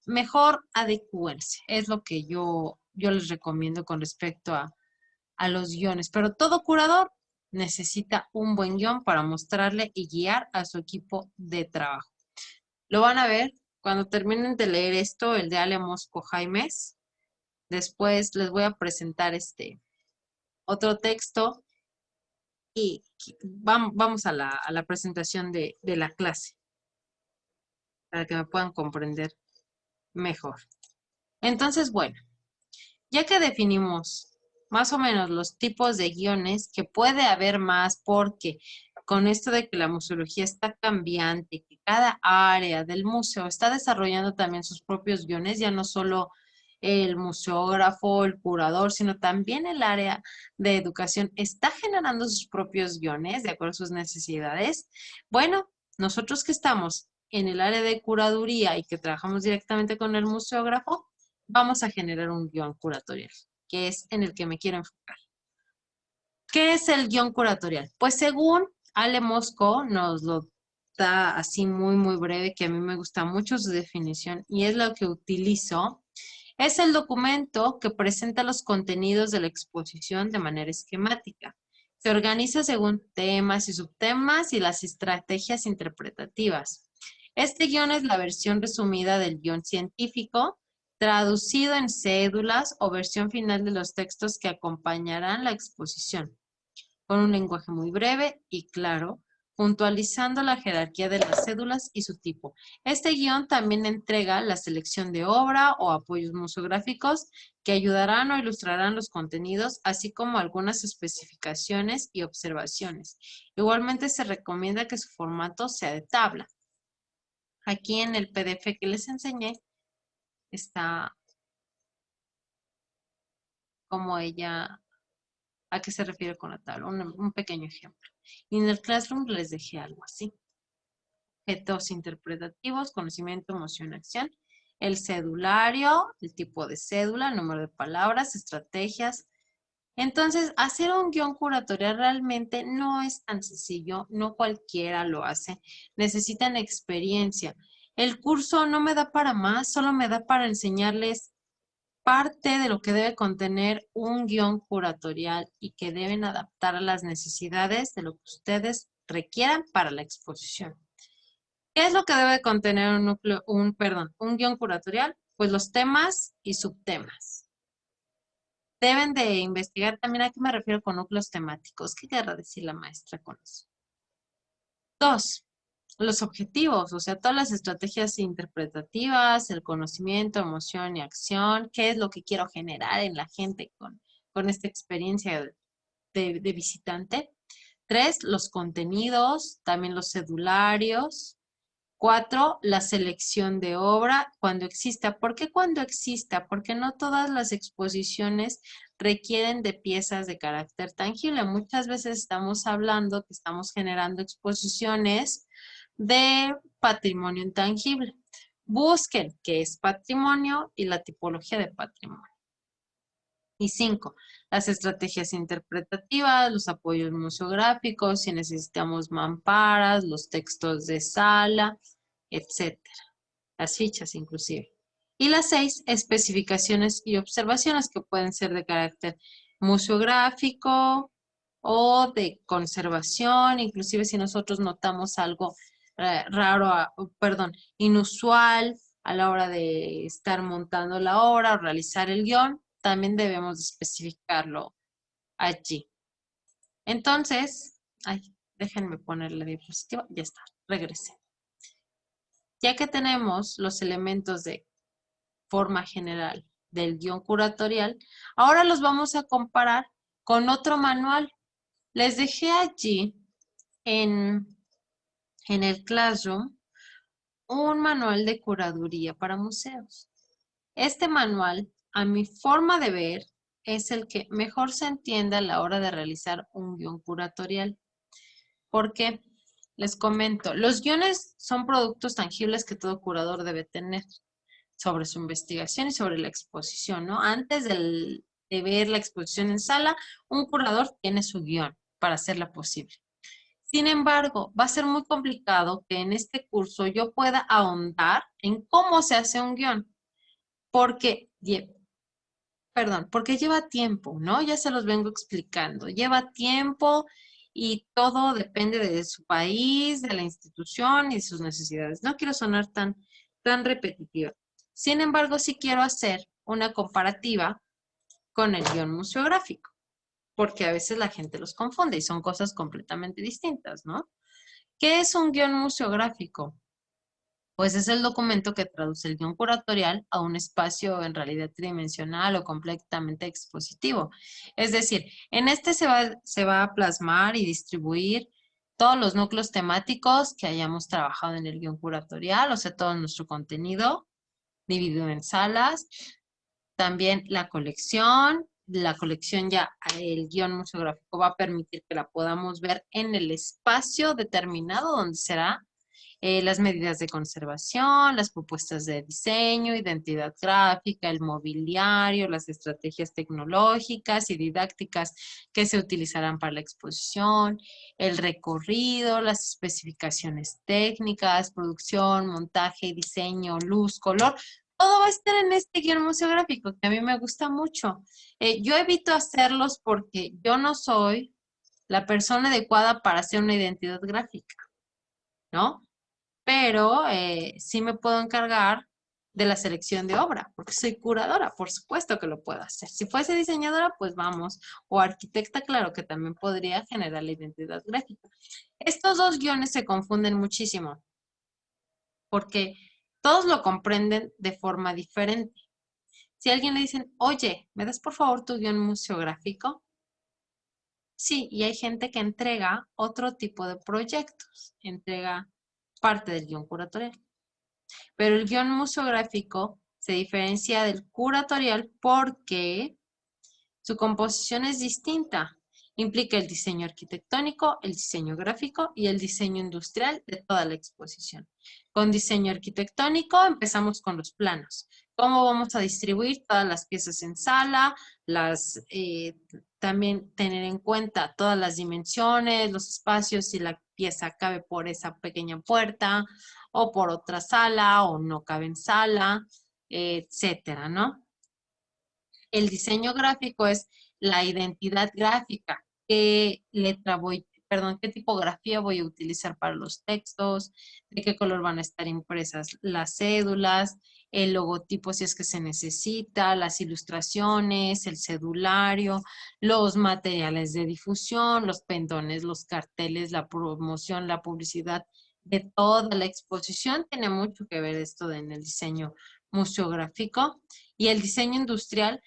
Mejor adecúense, es lo que yo les recomiendo con respecto a los guiones, pero todo curador necesita un buen guión para mostrarle y guiar a su equipo de trabajo. Lo van a ver cuando terminen de leer esto, el de Ale Mosco Jaimes. Después les voy a presentar otro texto y vamos a la presentación de la clase para que me puedan comprender mejor. Entonces, bueno, ya que definimos más o menos los tipos de guiones, que puede haber más porque con esto de que la museología está cambiante, que cada área del museo está desarrollando también sus propios guiones, ya no solo el museógrafo, el curador, sino también el área de educación está generando sus propios guiones de acuerdo a sus necesidades. Bueno, nosotros que estamos en el área de curaduría y que trabajamos directamente con el museógrafo, vamos a generar un guión curatorial, que es en el que me quiero enfocar. ¿Qué es el guión curatorial? Pues según Ale Mosco nos lo da así muy, muy breve, que a mí me gusta mucho su definición y es lo que utilizo. Es el documento que presenta los contenidos de la exposición de manera esquemática. Se organiza según temas y subtemas y las estrategias interpretativas. Este guión es la versión resumida del guión científico, traducido en cédulas o versión final de los textos que acompañarán la exposición, con un lenguaje muy breve y claro, puntualizando la jerarquía de las cédulas y su tipo. Este guión también entrega la selección de obra o apoyos museográficos que ayudarán o ilustrarán los contenidos, así como algunas especificaciones y observaciones. Igualmente se recomienda que su formato sea de tabla. Aquí en el PDF que les enseñé está como ella, a qué se refiere con la tabla, un pequeño ejemplo. Y en el Classroom les dejé algo así. Objetos interpretativos, conocimiento, emoción, acción. El cedulario, el tipo de cédula, el número de palabras, estrategias. Entonces, hacer un guión curatorial realmente no es tan sencillo, no cualquiera lo hace. Necesitan experiencia. El curso no me da para más, solo me da para enseñarles parte de lo que debe contener un guión curatorial y que deben adaptar a las necesidades de lo que ustedes requieran para la exposición. ¿Qué es lo que debe contener un guión curatorial? Pues los temas y subtemas. Deben de investigar también a qué me refiero con núcleos temáticos. ¿Qué querrá decir la maestra con eso? Dos, los objetivos, o sea, todas las estrategias interpretativas, el conocimiento, emoción y acción, qué es lo que quiero generar en la gente con esta experiencia de visitante. Tres, los contenidos, también los cedularios. Cuatro, la selección de obra cuando exista. ¿Por qué cuando exista? Porque no todas las exposiciones requieren de piezas de carácter tangible. Muchas veces estamos hablando que estamos generando exposiciones de patrimonio intangible. Busquen qué es patrimonio y la tipología de patrimonio. Y 5, las estrategias interpretativas, los apoyos museográficos, si necesitamos mamparas, los textos de sala, etcétera. Las fichas inclusive. Y las 6, especificaciones y observaciones que pueden ser de carácter museográfico o de conservación, inclusive si nosotros notamos algo raro, perdón, inusual a la hora de estar montando la obra o realizar el guión, también debemos especificarlo allí. Entonces, déjenme poner la diapositiva, ya está, regresé. Ya que tenemos los elementos de forma general del guión curatorial, ahora los vamos a comparar con otro manual. Les dejé allí en el Classroom un manual de curaduría para museos. Este manual, a mi forma de ver, es el que mejor se entiende a la hora de realizar un guión curatorial. ¿Por qué? Les comento, los guiones son productos tangibles que todo curador debe tener sobre su investigación y sobre la exposición, ¿no? Antes de ver la exposición en sala, un curador tiene su guión para hacerla posible. Sin embargo, va a ser muy complicado que en este curso yo pueda ahondar en cómo se hace un guión, porque, porque lleva tiempo, ¿no? Ya se los vengo explicando. Lleva tiempo y todo depende de su país, de la institución y de sus necesidades. No quiero sonar tan repetitiva. Sin embargo, sí quiero hacer una comparativa con el guión museográfico, porque a veces la gente los confunde y son cosas completamente distintas, ¿no? ¿Qué es un guión museográfico? Pues es el documento que traduce el guión curatorial a un espacio en realidad tridimensional o completamente expositivo. Es decir, en este se va a plasmar y distribuir todos los núcleos temáticos que hayamos trabajado en el guión curatorial, o sea, todo nuestro contenido dividido en salas. También la colección ya, el guión museográfico va a permitir que la podamos ver en el espacio determinado donde será las medidas de conservación, las propuestas de diseño, identidad gráfica, el mobiliario, las estrategias tecnológicas y didácticas que se utilizarán para la exposición, el recorrido, las especificaciones técnicas, producción, montaje, diseño, luz, color. Todo va a estar en este guión museográfico que a mí me gusta mucho. Yo evito hacerlos porque yo no soy la persona adecuada para hacer una identidad gráfica, ¿no? Pero sí me puedo encargar de la selección de obra, porque soy curadora, por supuesto que lo puedo hacer. Si fuese diseñadora, pues vamos, o arquitecta, claro que también podría generar la identidad gráfica. Estos dos guiones se confunden muchísimo, porque todos lo comprenden de forma diferente. Si a alguien le dicen, oye, ¿me das por favor tu guión museográfico? Sí, y hay gente que entrega otro tipo de proyectos, entrega parte del guión curatorial. Pero el guión museográfico se diferencia del curatorial porque su composición es distinta. Implica el diseño arquitectónico, el diseño gráfico y el diseño industrial de toda la exposición. Con diseño arquitectónico empezamos con los planos. Cómo vamos a distribuir todas las piezas en sala, también tener en cuenta todas las dimensiones, los espacios, si la pieza cabe por esa pequeña puerta o por otra sala o no cabe en sala, etcétera, ¿no? El diseño gráfico es la identidad gráfica, qué letra qué tipografía voy a utilizar para los textos, de qué color van a estar impresas las cédulas, el logotipo si es que se necesita, las ilustraciones, el cedulario, los materiales de difusión, los pendones, los carteles, la promoción, la publicidad de toda la exposición. Tiene mucho que ver esto en el diseño museográfico y el diseño industrial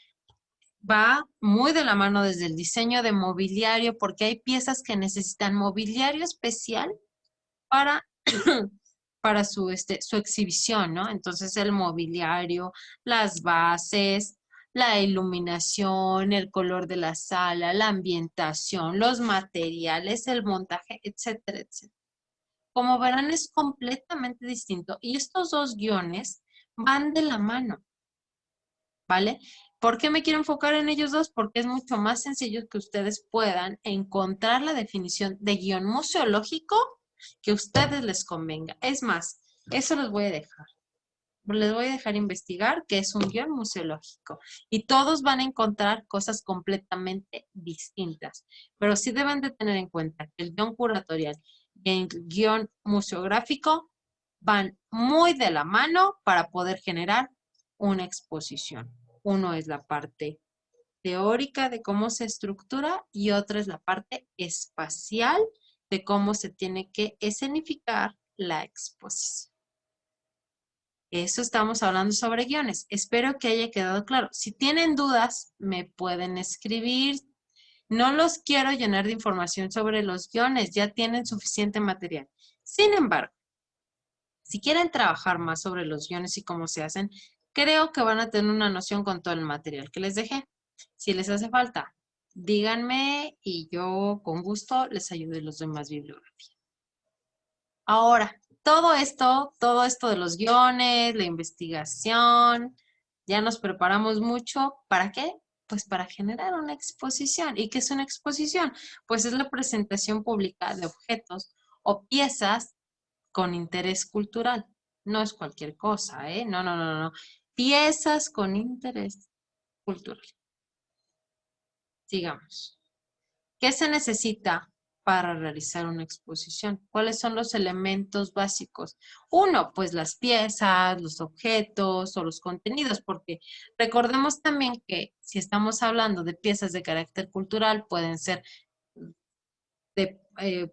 va muy de la mano desde el diseño de mobiliario, porque hay piezas que necesitan mobiliario especial para, para su exhibición, ¿no? Entonces el mobiliario, las bases, la iluminación, el color de la sala, la ambientación, los materiales, el montaje, etcétera, etcétera. Como verán, es completamente distinto y estos dos guiones van de la mano. ¿Vale? ¿Por qué me quiero enfocar en ellos dos? Porque es mucho más sencillo que ustedes puedan encontrar la definición de guión museológico que a ustedes les convenga. Es más, eso les voy a dejar. Les voy a dejar investigar qué es un guión museológico. Y todos van a encontrar cosas completamente distintas. Pero sí deben de tener en cuenta que el guión curatorial y el guión museográfico van muy de la mano para poder generar una exposición. Uno es la parte teórica de cómo se estructura y otra es la parte espacial de cómo se tiene que escenificar la exposición. Eso estamos hablando sobre guiones. Espero que haya quedado claro. Si tienen dudas, me pueden escribir. No los quiero llenar de información sobre los guiones, ya tienen suficiente material. Sin embargo, si quieren trabajar más sobre los guiones y cómo se hacen, creo que van a tener una noción con todo el material que les dejé. Si les hace falta, díganme y yo con gusto les ayudo y los doy más bibliografía. Ahora, todo esto de los guiones, la investigación, ya nos preparamos mucho. ¿Para qué? Pues para generar una exposición. ¿Y qué es una exposición? Pues es la presentación pública de objetos o piezas con interés cultural. No es cualquier cosa, ¿eh? No, no, no, no. Piezas con interés cultural. Sigamos. ¿Qué se necesita para realizar una exposición? ¿Cuáles son los elementos básicos? Uno, pues las piezas, los objetos o los contenidos, porque recordemos también que si estamos hablando de piezas de carácter cultural, pueden ser de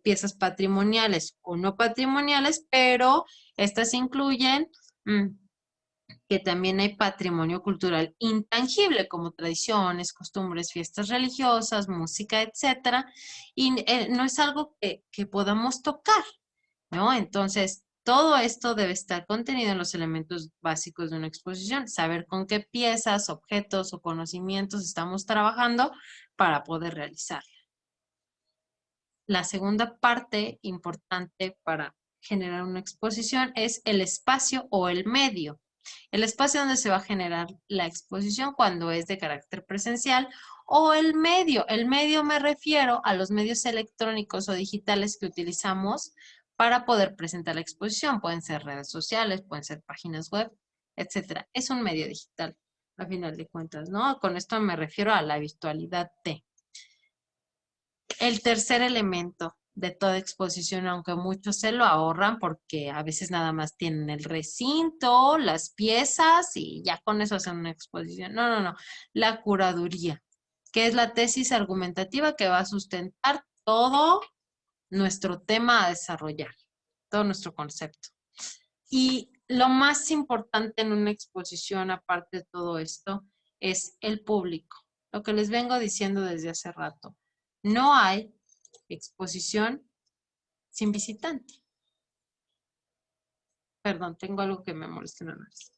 piezas patrimoniales o no patrimoniales, pero estas incluyen que también hay patrimonio cultural intangible, como tradiciones, costumbres, fiestas religiosas, música, etcétera, y no es algo que podamos tocar, ¿no? Entonces, todo esto debe estar contenido en los elementos básicos de una exposición, saber con qué piezas, objetos o conocimientos estamos trabajando para poder realizarla. La segunda parte importante para generar una exposición es el espacio o el medio. El espacio donde se va a generar la exposición cuando es de carácter presencial o el medio. El medio me refiero a los medios electrónicos o digitales que utilizamos para poder presentar la exposición. Pueden ser redes sociales, pueden ser páginas web, etcétera. Es un medio digital, a final de cuentas, ¿no? Con esto me refiero a la virtualidad de. El tercer elemento de toda exposición, aunque muchos se lo ahorran porque a veces nada más tienen el recinto, las piezas y ya con eso hacen una exposición. No, no, no. La curaduría, que es la tesis argumentativa que va a sustentar todo nuestro tema a desarrollar, todo nuestro concepto. Y lo más importante en una exposición, aparte de todo esto, es el público. Lo que les vengo diciendo desde hace rato. No hay exposición sin visitante. Perdón, tengo algo que me molesta en la nariz.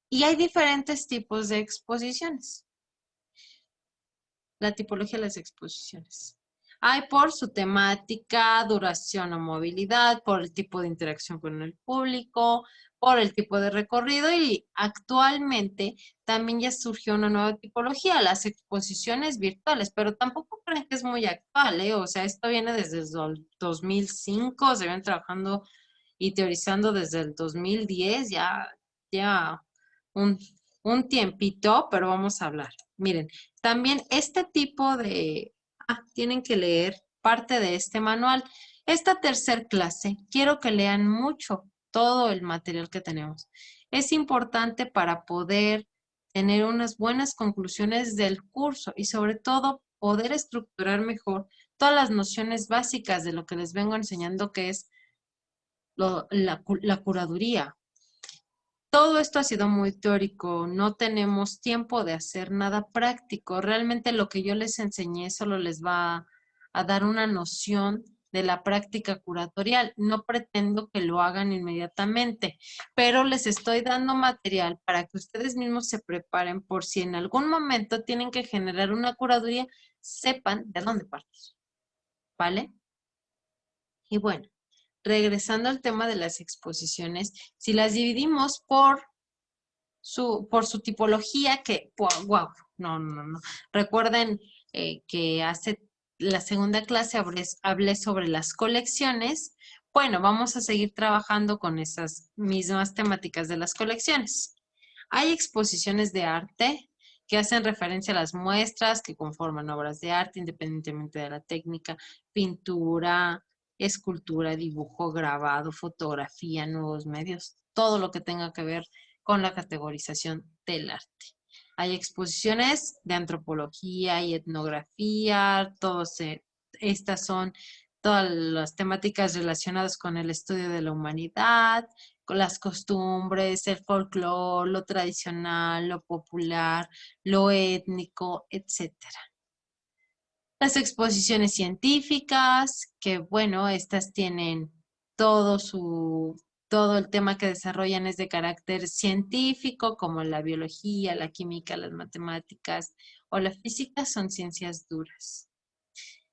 Y hay diferentes tipos de exposiciones. La tipología de las exposiciones. Hay por su temática, duración o movilidad, por el tipo de interacción con el público, por el tipo de recorrido y actualmente también ya surgió una nueva tipología, las exposiciones virtuales, pero tampoco creen que es muy actual, ¿eh? O sea, esto viene desde el 2005, se vienen trabajando y teorizando desde el 2010, ya un, un tiempito, pero vamos a hablar. Miren, también este tipo de, tienen que leer parte de este manual. Esta tercer clase, quiero que lean mucho todo el material que tenemos. Es importante para poder tener unas buenas conclusiones del curso y sobre todo poder estructurar mejor todas las nociones básicas de lo que les vengo enseñando, que es la curaduría. Todo esto ha sido muy teórico, no tenemos tiempo de hacer nada práctico. Realmente lo que yo les enseñé solo les va a dar una noción de la práctica curatorial. No pretendo que lo hagan inmediatamente, pero les estoy dando material para que ustedes mismos se preparen por si en algún momento tienen que generar una curaduría, sepan de dónde partir, ¿vale? Y bueno, regresando al tema de las exposiciones, si las dividimos por por su tipología que, wow, no. Recuerden que hace la segunda clase hablé sobre las colecciones. Bueno, vamos a seguir trabajando con esas mismas temáticas de las colecciones. Hay exposiciones de arte que hacen referencia a las muestras que conforman obras de arte, independientemente de la técnica, pintura, escultura, dibujo, grabado, fotografía, nuevos medios, todo lo que tenga que ver con la categorización del arte. Hay exposiciones de antropología y etnografía, estas son todas las temáticas relacionadas con el estudio de la humanidad, con las costumbres, el folclore, lo tradicional, lo popular, lo étnico, etcétera. Las exposiciones científicas, que bueno, estas tienen todo todo el tema que desarrollan es de carácter científico, como la biología, la química, las matemáticas o la física son ciencias duras.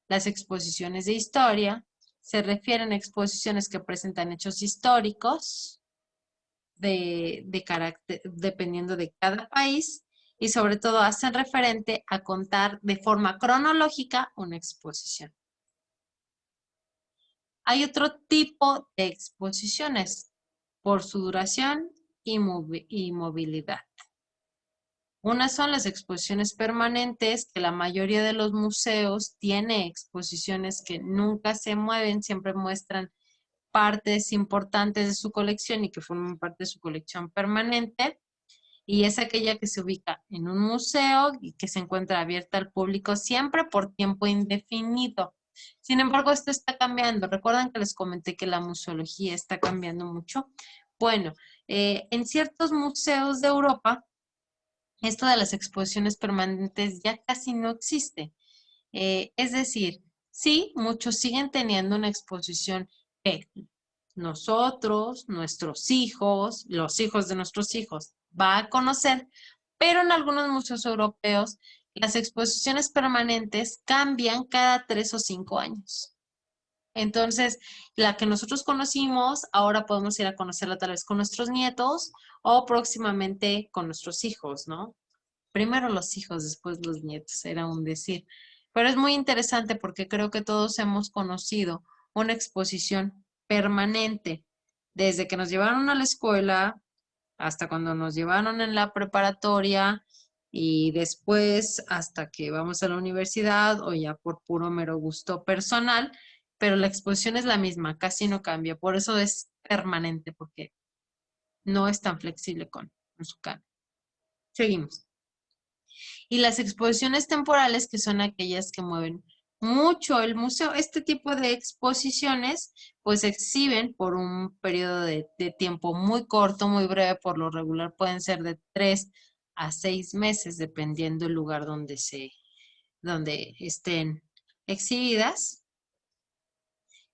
Las exposiciones de historia se refieren a exposiciones que presentan hechos históricos de carácter, dependiendo de cada país, y sobre todo hacen referente a contar de forma cronológica una exposición. Hay otro tipo de exposiciones por su duración y movilidad. Unas son las exposiciones permanentes, que la mayoría de los museos tiene exposiciones que nunca se mueven, siempre muestran partes importantes de su colección y que forman parte de su colección permanente. Y es aquella que se ubica en un museo y que se encuentra abierta al público siempre por tiempo indefinido. Sin embargo, esto está cambiando. ¿Recuerdan que les comenté que la museología está cambiando mucho? Bueno, en ciertos museos de Europa, esto de las exposiciones permanentes ya casi no existe. Es decir, sí, muchos siguen teniendo una exposición que nosotros, nuestros hijos, los hijos de nuestros hijos, va a conocer, pero en algunos museos europeos las exposiciones permanentes cambian cada 3 o 5 años. Entonces, la que nosotros conocimos, ahora podemos ir a conocerla tal vez con nuestros nietos o próximamente con nuestros hijos, ¿no? Primero los hijos, después los nietos, era un decir. Pero es muy interesante porque creo que todos hemos conocido una exposición permanente, desde que nos llevaron a la escuela hasta cuando nos llevaron en la preparatoria y después hasta que vamos a la universidad o ya por puro mero gusto personal, pero la exposición es la misma, casi no cambia, por eso es permanente, porque no es tan flexible con su cambio. Seguimos. Y las exposiciones temporales, que son aquellas que mueven mucho el museo. Este tipo de exposiciones pues se exhiben por un periodo de tiempo muy corto, muy breve, por lo regular pueden ser de 3 a 6 meses, dependiendo del lugar donde estén exhibidas.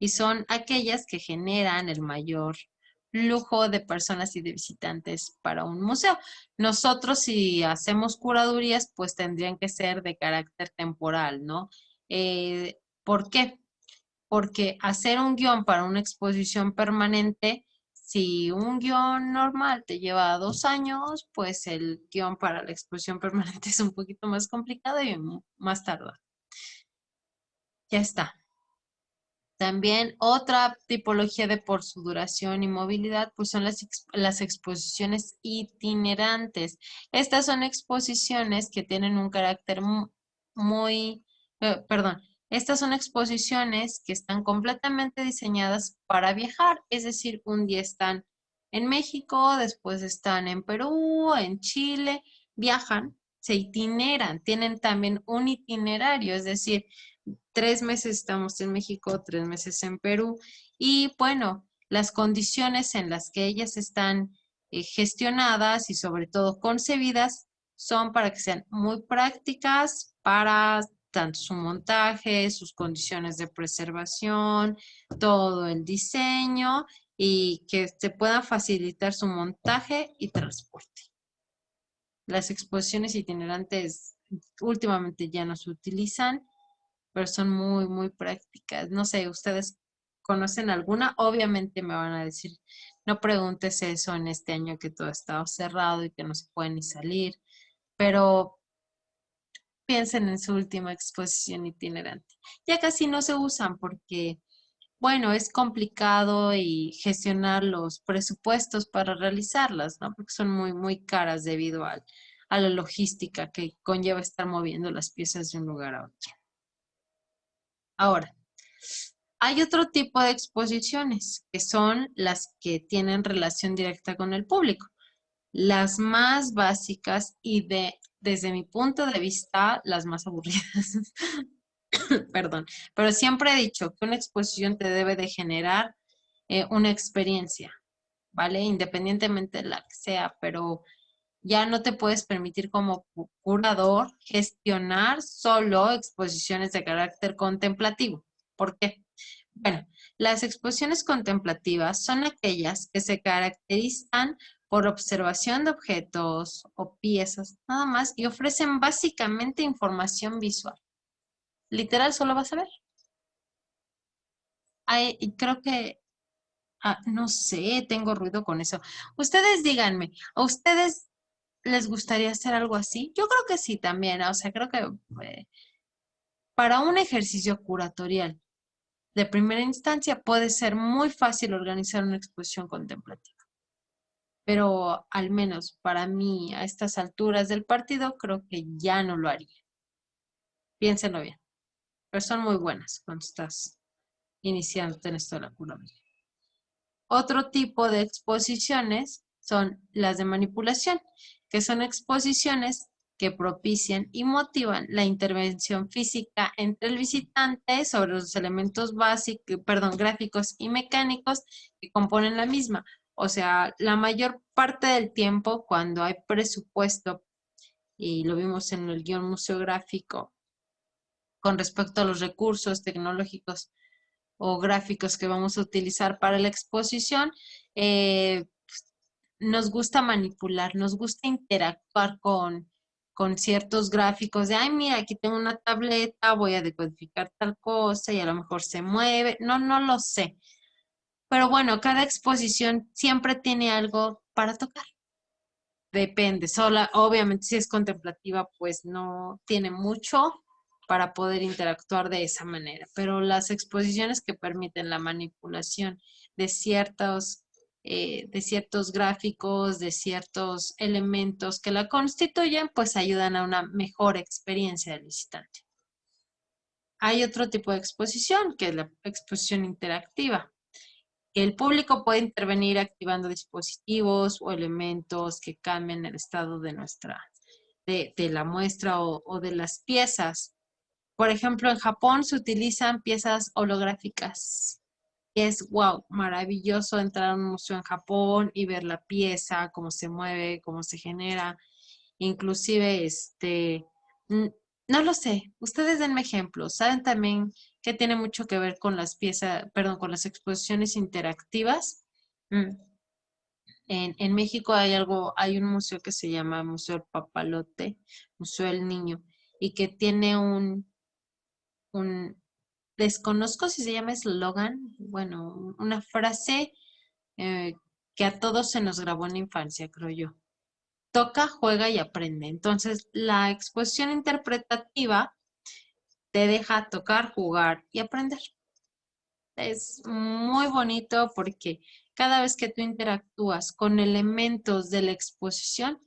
Y son aquellas que generan el mayor flujo de personas y de visitantes para un museo. Nosotros, si hacemos curadurías, pues tendrían que ser de carácter temporal, ¿no? ¿Por qué? Porque hacer un guión para una exposición permanente, si un guión normal te lleva 2 años, pues el guión para la exposición permanente es un poquito más complicado y más tardado. Ya está. También otra tipología de por su duración y movilidad, pues son las exposiciones itinerantes. Estas son exposiciones que tienen un carácter perdón, estas son exposiciones que están completamente diseñadas para viajar, es decir, un día están en México, después están en Perú, en Chile, viajan, se itineran, tienen también un itinerario, es decir, 3 meses estamos en México, 3 meses en Perú y bueno, las condiciones en las que ellas están gestionadas y sobre todo concebidas son para que sean muy prácticas para tanto su montaje, sus condiciones de preservación, todo el diseño y que se pueda facilitar su montaje y transporte. Las exposiciones itinerantes últimamente ya no se utilizan, pero son muy prácticas. No sé, ¿ustedes conocen alguna? Obviamente me van a decir, No preguntes eso en este año que todo está cerrado y que no se puede ni salir, pero piensen en su última exposición itinerante. Ya casi no se usan porque, bueno, es complicado y gestionar los presupuestos para realizarlas, ¿no? Porque son muy, muy caras debido a la logística que conlleva estar moviendo las piezas de un lugar a otro. Ahora, hay otro tipo de exposiciones que son las que tienen relación directa con el público. Las más básicas y desde mi punto de vista, las más aburridas. Perdón, pero siempre he dicho que una exposición te debe de generar una experiencia, ¿vale? Independientemente de la que sea, pero ya no te puedes permitir como curador gestionar solo exposiciones de carácter contemplativo. ¿Por qué? Bueno, las exposiciones contemplativas son aquellas que se caracterizan por observación de objetos o piezas, nada más, y ofrecen básicamente información visual. Literal, solo vas a ver. Y creo que, no sé, tengo ruido con eso. Ustedes díganme, ¿a ustedes les gustaría hacer algo así? Yo creo que sí también, o sea, creo que eh, para un ejercicio curatorial de primera instancia puede ser muy fácil organizar una exposición contemplativa. Pero al menos para mí, a estas alturas del partido, creo que ya no lo haría. Piénsenlo bien, pero son muy buenas cuando estás iniciándote en esto de la curaduría. Otro tipo de exposiciones son las de manipulación, que son exposiciones que propician y motivan la intervención física entre el visitante sobre los elementos básicos, perdón, gráficos y mecánicos que componen la misma. O sea, la mayor parte del tiempo cuando hay presupuesto, y lo vimos en el guión museográfico, con respecto a los recursos tecnológicos o gráficos que vamos a utilizar para la exposición, eh, nos gusta manipular, nos gusta interactuar con ciertos gráficos de, ay, mira, aquí tengo una tableta, voy a decodificar tal cosa y a lo mejor se mueve. No, no lo sé. Pero bueno, cada exposición siempre tiene algo para tocar. Depende, sola, obviamente si es contemplativa, pues no tiene mucho para poder interactuar de esa manera, pero las exposiciones que permiten la manipulación de de ciertos gráficos, de ciertos elementos que la constituyen, pues ayudan a una mejor experiencia del visitante. Hay otro tipo de exposición, que es la exposición interactiva. El público puede intervenir activando dispositivos o elementos que cambien el estado de la muestra o de las piezas. Por ejemplo, en Japón se utilizan piezas holográficas. Es wow, maravilloso entrar a un museo en Japón y ver la pieza, cómo se mueve, cómo se genera. Inclusive, no lo sé, ustedes denme ejemplos. ¿Saben también que tiene mucho que ver con las piezas, perdón, con las exposiciones interactivas? Mm, en México hay un museo que se llama Museo del Papalote, Museo del Niño, y que tiene un, desconozco si se llama eslogan, bueno, una frase eh, que a todos se nos grabó en la infancia, creo yo. Toca, juega y aprende. Entonces, la exposición interpretativa te deja tocar, jugar y aprender. Es muy bonito porque cada vez que tú interactúas con elementos de la exposición,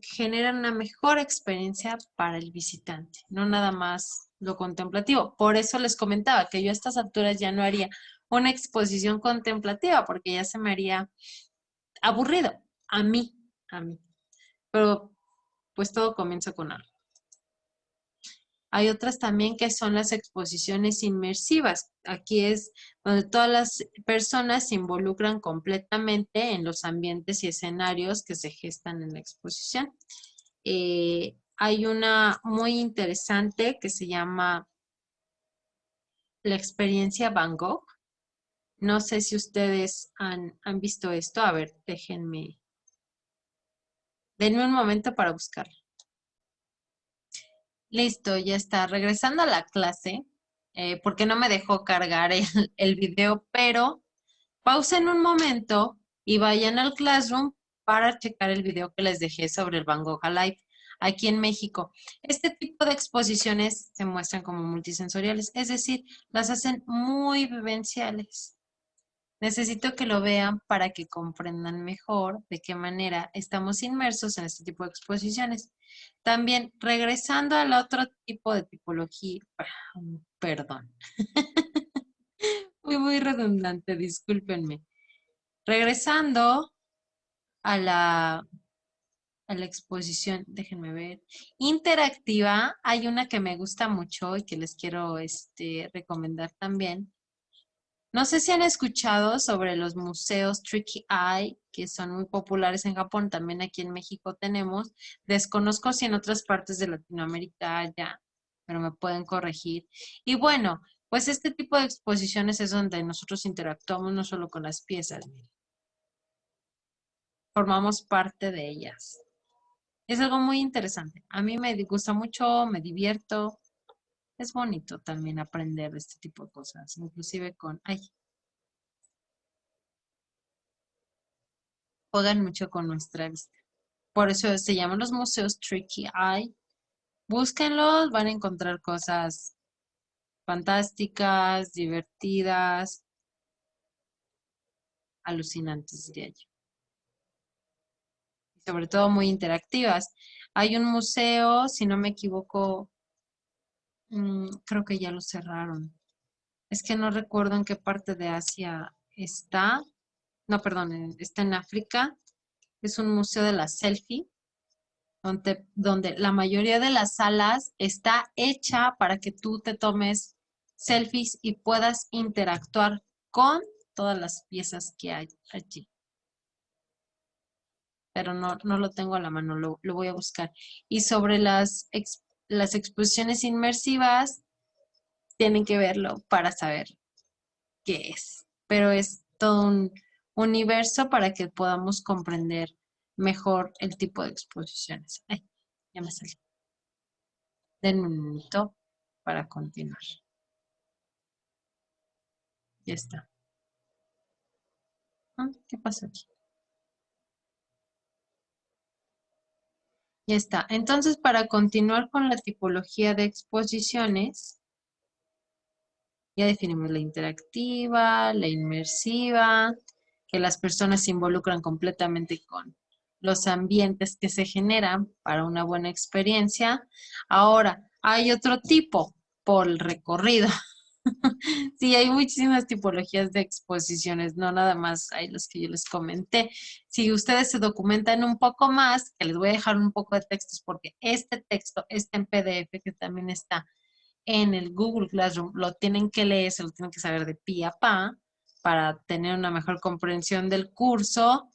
genera una mejor experiencia para el visitante, no nada más lo contemplativo. Por eso les comentaba que yo a estas alturas ya no haría una exposición contemplativa porque ya se me haría aburrido a mí. Pero pues todo comienza con algo. Hay otras también que son las exposiciones inmersivas. Aquí es donde todas las personas se involucran completamente en los ambientes y escenarios que se gestan en la exposición. Hay una muy interesante que se llama la experiencia Van Gogh. No sé si ustedes han visto esto. A ver, denme un momento para buscarlo. Listo, ya está. Regresando a la clase, porque no me dejó cargar el video, pero Pausen un momento y vayan al Classroom para checar el video que les dejé sobre el Van Gogh Alive aquí en México. Este tipo de exposiciones se muestran como multisensoriales, es decir, las hacen muy vivenciales. Necesito que lo vean para que comprendan mejor de qué manera estamos inmersos en este tipo de exposiciones. También, regresando al otro tipo de tipología, perdón, fui muy redundante, discúlpenme. Regresando a la exposición, déjenme ver, interactiva, hay una que me gusta mucho y que les quiero recomendar también. No sé si han escuchado sobre los museos Tricky Eye, que son muy populares en Japón, también aquí en México tenemos. Desconozco si en otras partes de Latinoamérica haya, pero me pueden corregir. Y bueno, pues este tipo de exposiciones es donde nosotros interactuamos no solo con las piezas, formamos parte de ellas. Es algo muy interesante. A mí me gusta mucho, me divierto. Es bonito también aprender de este tipo de cosas, inclusive juegan mucho con nuestra vista. Por eso se llaman los museos Tricky Eye. Búsquenlos, van a encontrar cosas fantásticas, divertidas, alucinantes, diría yo. Y sobre todo muy interactivas. Hay un museo, si no me equivoco, creo que ya lo cerraron. Es que no recuerdo en qué parte de Asia está. No, perdón, está en África. Es un museo de la selfie, donde la mayoría de las salas está hecha para que tú te tomes selfies y puedas interactuar con todas las piezas que hay allí. Pero no lo tengo a la mano, lo voy a buscar. Y sobre las exposiciones inmersivas, tienen que verlo para saber qué es. Pero es todo un universo para que podamos comprender mejor el tipo de exposiciones. Ay, ya me salí. Denme un minuto para continuar. Ya está. ¿Qué pasó aquí? Ya está. Entonces, para continuar con la tipología de exposiciones, ya definimos la interactiva, la inmersiva, que las personas se involucran completamente con los ambientes que se generan para una buena experiencia. Ahora, hay otro tipo por el recorrido. Sí, hay muchísimas tipologías de exposiciones, no nada más hay los que yo les comenté. Si ustedes se documentan un poco más, que les voy a dejar un poco de textos porque este texto está en PDF, que también está en el Google Classroom, lo tienen que leer, se lo tienen que saber de pi a pa para tener una mejor comprensión del curso.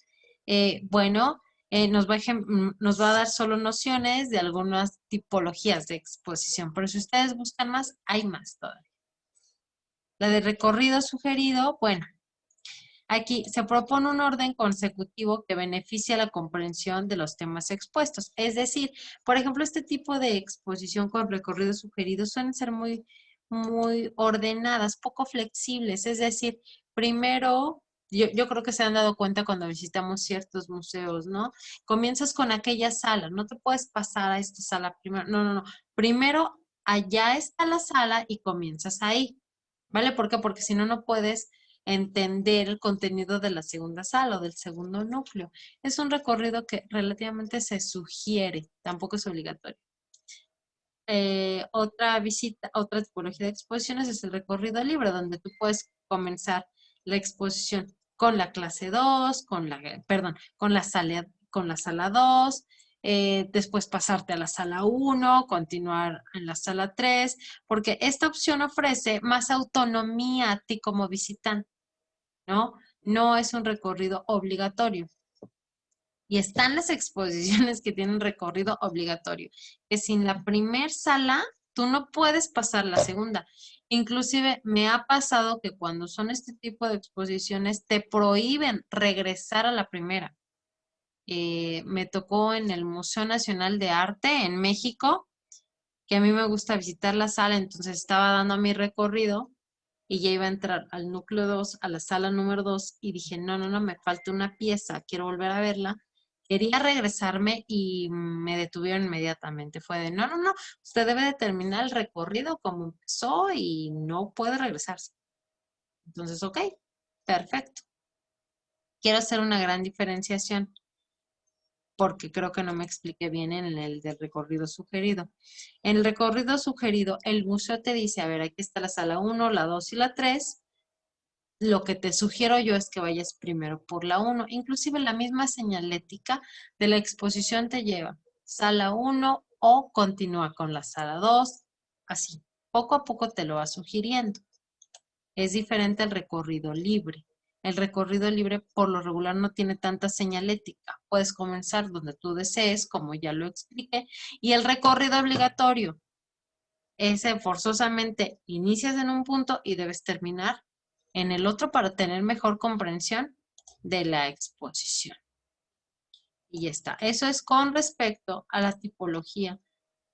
Bueno, nos va a dar solo nociones de algunas tipologías de exposición, pero si ustedes buscan más, hay más todavía. La de recorrido sugerido, bueno, aquí se propone un orden consecutivo que beneficia la comprensión de los temas expuestos. Es decir, por ejemplo, este tipo de exposición con recorrido sugerido suelen ser muy ordenadas, poco flexibles. Es decir, primero, yo creo que se han dado cuenta cuando visitamos ciertos museos, ¿no? Comienzas con aquella sala, no te puedes pasar a esta sala primero. No. Primero, allá está la sala y comienzas ahí. ¿Vale? ¿Por qué? Porque si no, no puedes entender el contenido de la segunda sala o del segundo núcleo. Es un recorrido que relativamente se sugiere, tampoco es obligatorio. Otra tipología de exposiciones es el recorrido libre, donde tú puedes comenzar la exposición con la clase 2, con la sala 2, después pasarte a la sala 1, continuar en la sala 3, porque esta opción ofrece más autonomía a ti como visitante, ¿no? No es un recorrido obligatorio. Y están las exposiciones que tienen recorrido obligatorio, que sin la primer sala, tú no puedes pasar la segunda. Inclusive me ha pasado que cuando son este tipo de exposiciones, te prohíben regresar a la primera. Me tocó en el Museo Nacional de Arte en México, que a mí me gusta visitar la sala, entonces estaba dando mi recorrido y ya iba a entrar al núcleo 2, a la sala número 2, y dije, no, no, no, me falta una pieza, quiero volver a verla. Quería regresarme y me detuvieron inmediatamente. Fue de, no, no, no, usted debe de terminar el recorrido como empezó y no puede regresarse. Entonces, ok, perfecto. Quiero hacer una gran diferenciación porque creo que no me expliqué bien en el del recorrido sugerido. En el recorrido sugerido, el museo te dice, a ver, aquí está la sala 1, la 2 y la 3. Lo que te sugiero yo es que vayas primero por la 1. Inclusive la misma señalética de la exposición te lleva sala 1 o continúa con la sala 2. Así, poco a poco te lo va sugiriendo. Es diferente al recorrido libre. El recorrido libre por lo regular no tiene tanta señalética. Puedes comenzar donde tú desees, como ya lo expliqué, y el recorrido obligatorio. Ese forzosamente inicias en un punto y debes terminar en el otro para tener mejor comprensión de la exposición. Y ya está. Eso es con respecto a la tipología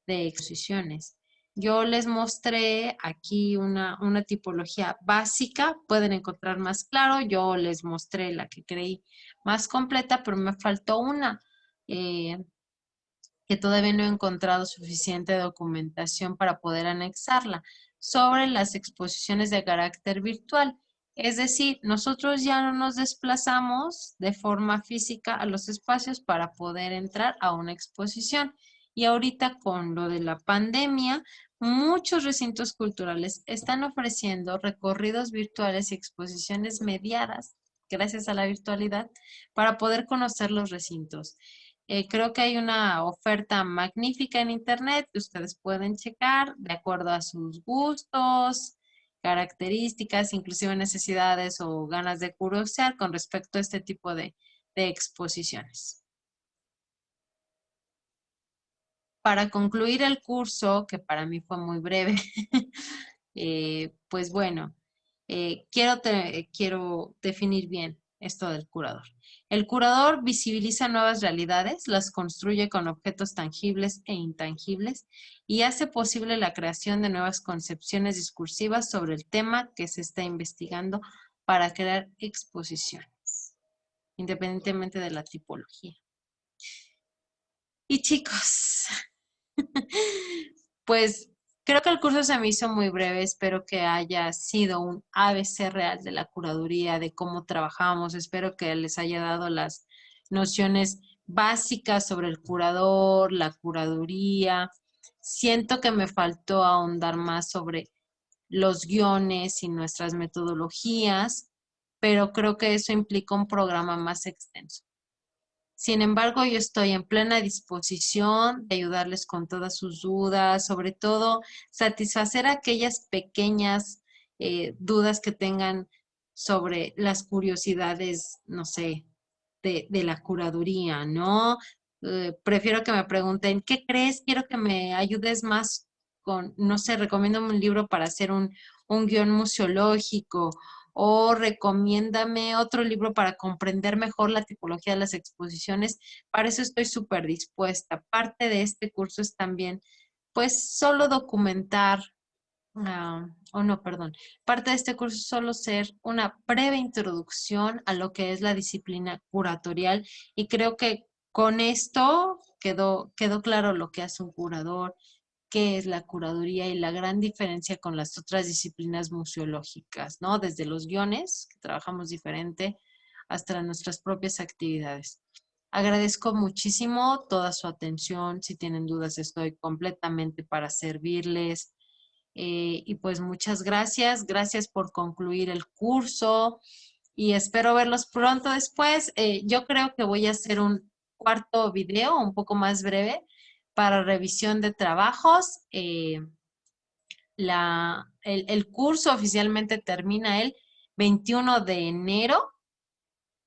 de exposiciones. Yo les mostré aquí una tipología básica, pueden encontrar más claro. Yo les mostré la que creí más completa, pero me faltó una que todavía no he encontrado suficiente documentación para poder anexarla sobre las exposiciones de carácter virtual. Es decir, nosotros ya no nos desplazamos de forma física a los espacios para poder entrar a una exposición. Y ahorita con lo de la pandemia, muchos recintos culturales están ofreciendo recorridos virtuales y exposiciones mediadas, gracias a la virtualidad, para poder conocer los recintos. Creo que hay una oferta magnífica en internet que ustedes pueden checar de acuerdo a sus gustos, características, inclusive necesidades o ganas de curiosear con respecto a este tipo de exposiciones. Para concluir el curso, que para mí fue muy breve, pues bueno, quiero definir bien esto del curador. El curador visibiliza nuevas realidades, las construye con objetos tangibles e intangibles y hace posible la creación de nuevas concepciones discursivas sobre el tema que se está investigando para crear exposiciones, independientemente de la tipología. Y chicos, pues creo que el curso se me hizo muy breve. Espero que haya sido un ABC real de la curaduría, de cómo trabajamos. Espero que les haya dado las nociones básicas sobre el curador, la curaduría. Siento que me faltó ahondar más sobre los guiones y nuestras metodologías, pero creo que eso implica un programa más extenso. Sin embargo, yo estoy en plena disposición de ayudarles con todas sus dudas, sobre todo satisfacer aquellas pequeñas dudas que tengan sobre las curiosidades, no sé, de la curaduría, ¿no? Prefiero que me pregunten, ¿qué crees? Quiero que me ayudes más con, no sé, recomiéndame un libro para hacer un guión museológico o recomiéndame otro libro para comprender mejor la tipología de las exposiciones. Para eso estoy súper dispuesta. Parte de este curso es también, pues, solo documentar, o no, perdón. Parte de este curso es solo ser una breve introducción a lo que es la disciplina curatorial y creo que con esto quedó claro lo que hace un curador, qué es la curaduría y la gran diferencia con las otras disciplinas museológicas, ¿no? Desde los guiones, que trabajamos diferente, hasta nuestras propias actividades. Agradezco muchísimo toda su atención. Si tienen dudas, estoy completamente para servirles. Y pues muchas gracias. Gracias por concluir el curso y espero verlos pronto después. Yo creo que voy a hacer un cuarto video un poco más breve para revisión de trabajos. El curso oficialmente termina el 21 de enero.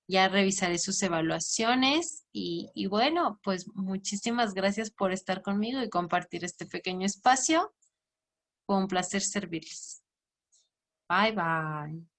Ya revisaré sus evaluaciones y bueno, pues muchísimas gracias por estar conmigo y compartir este pequeño espacio. Fue un placer servirles. Bye bye.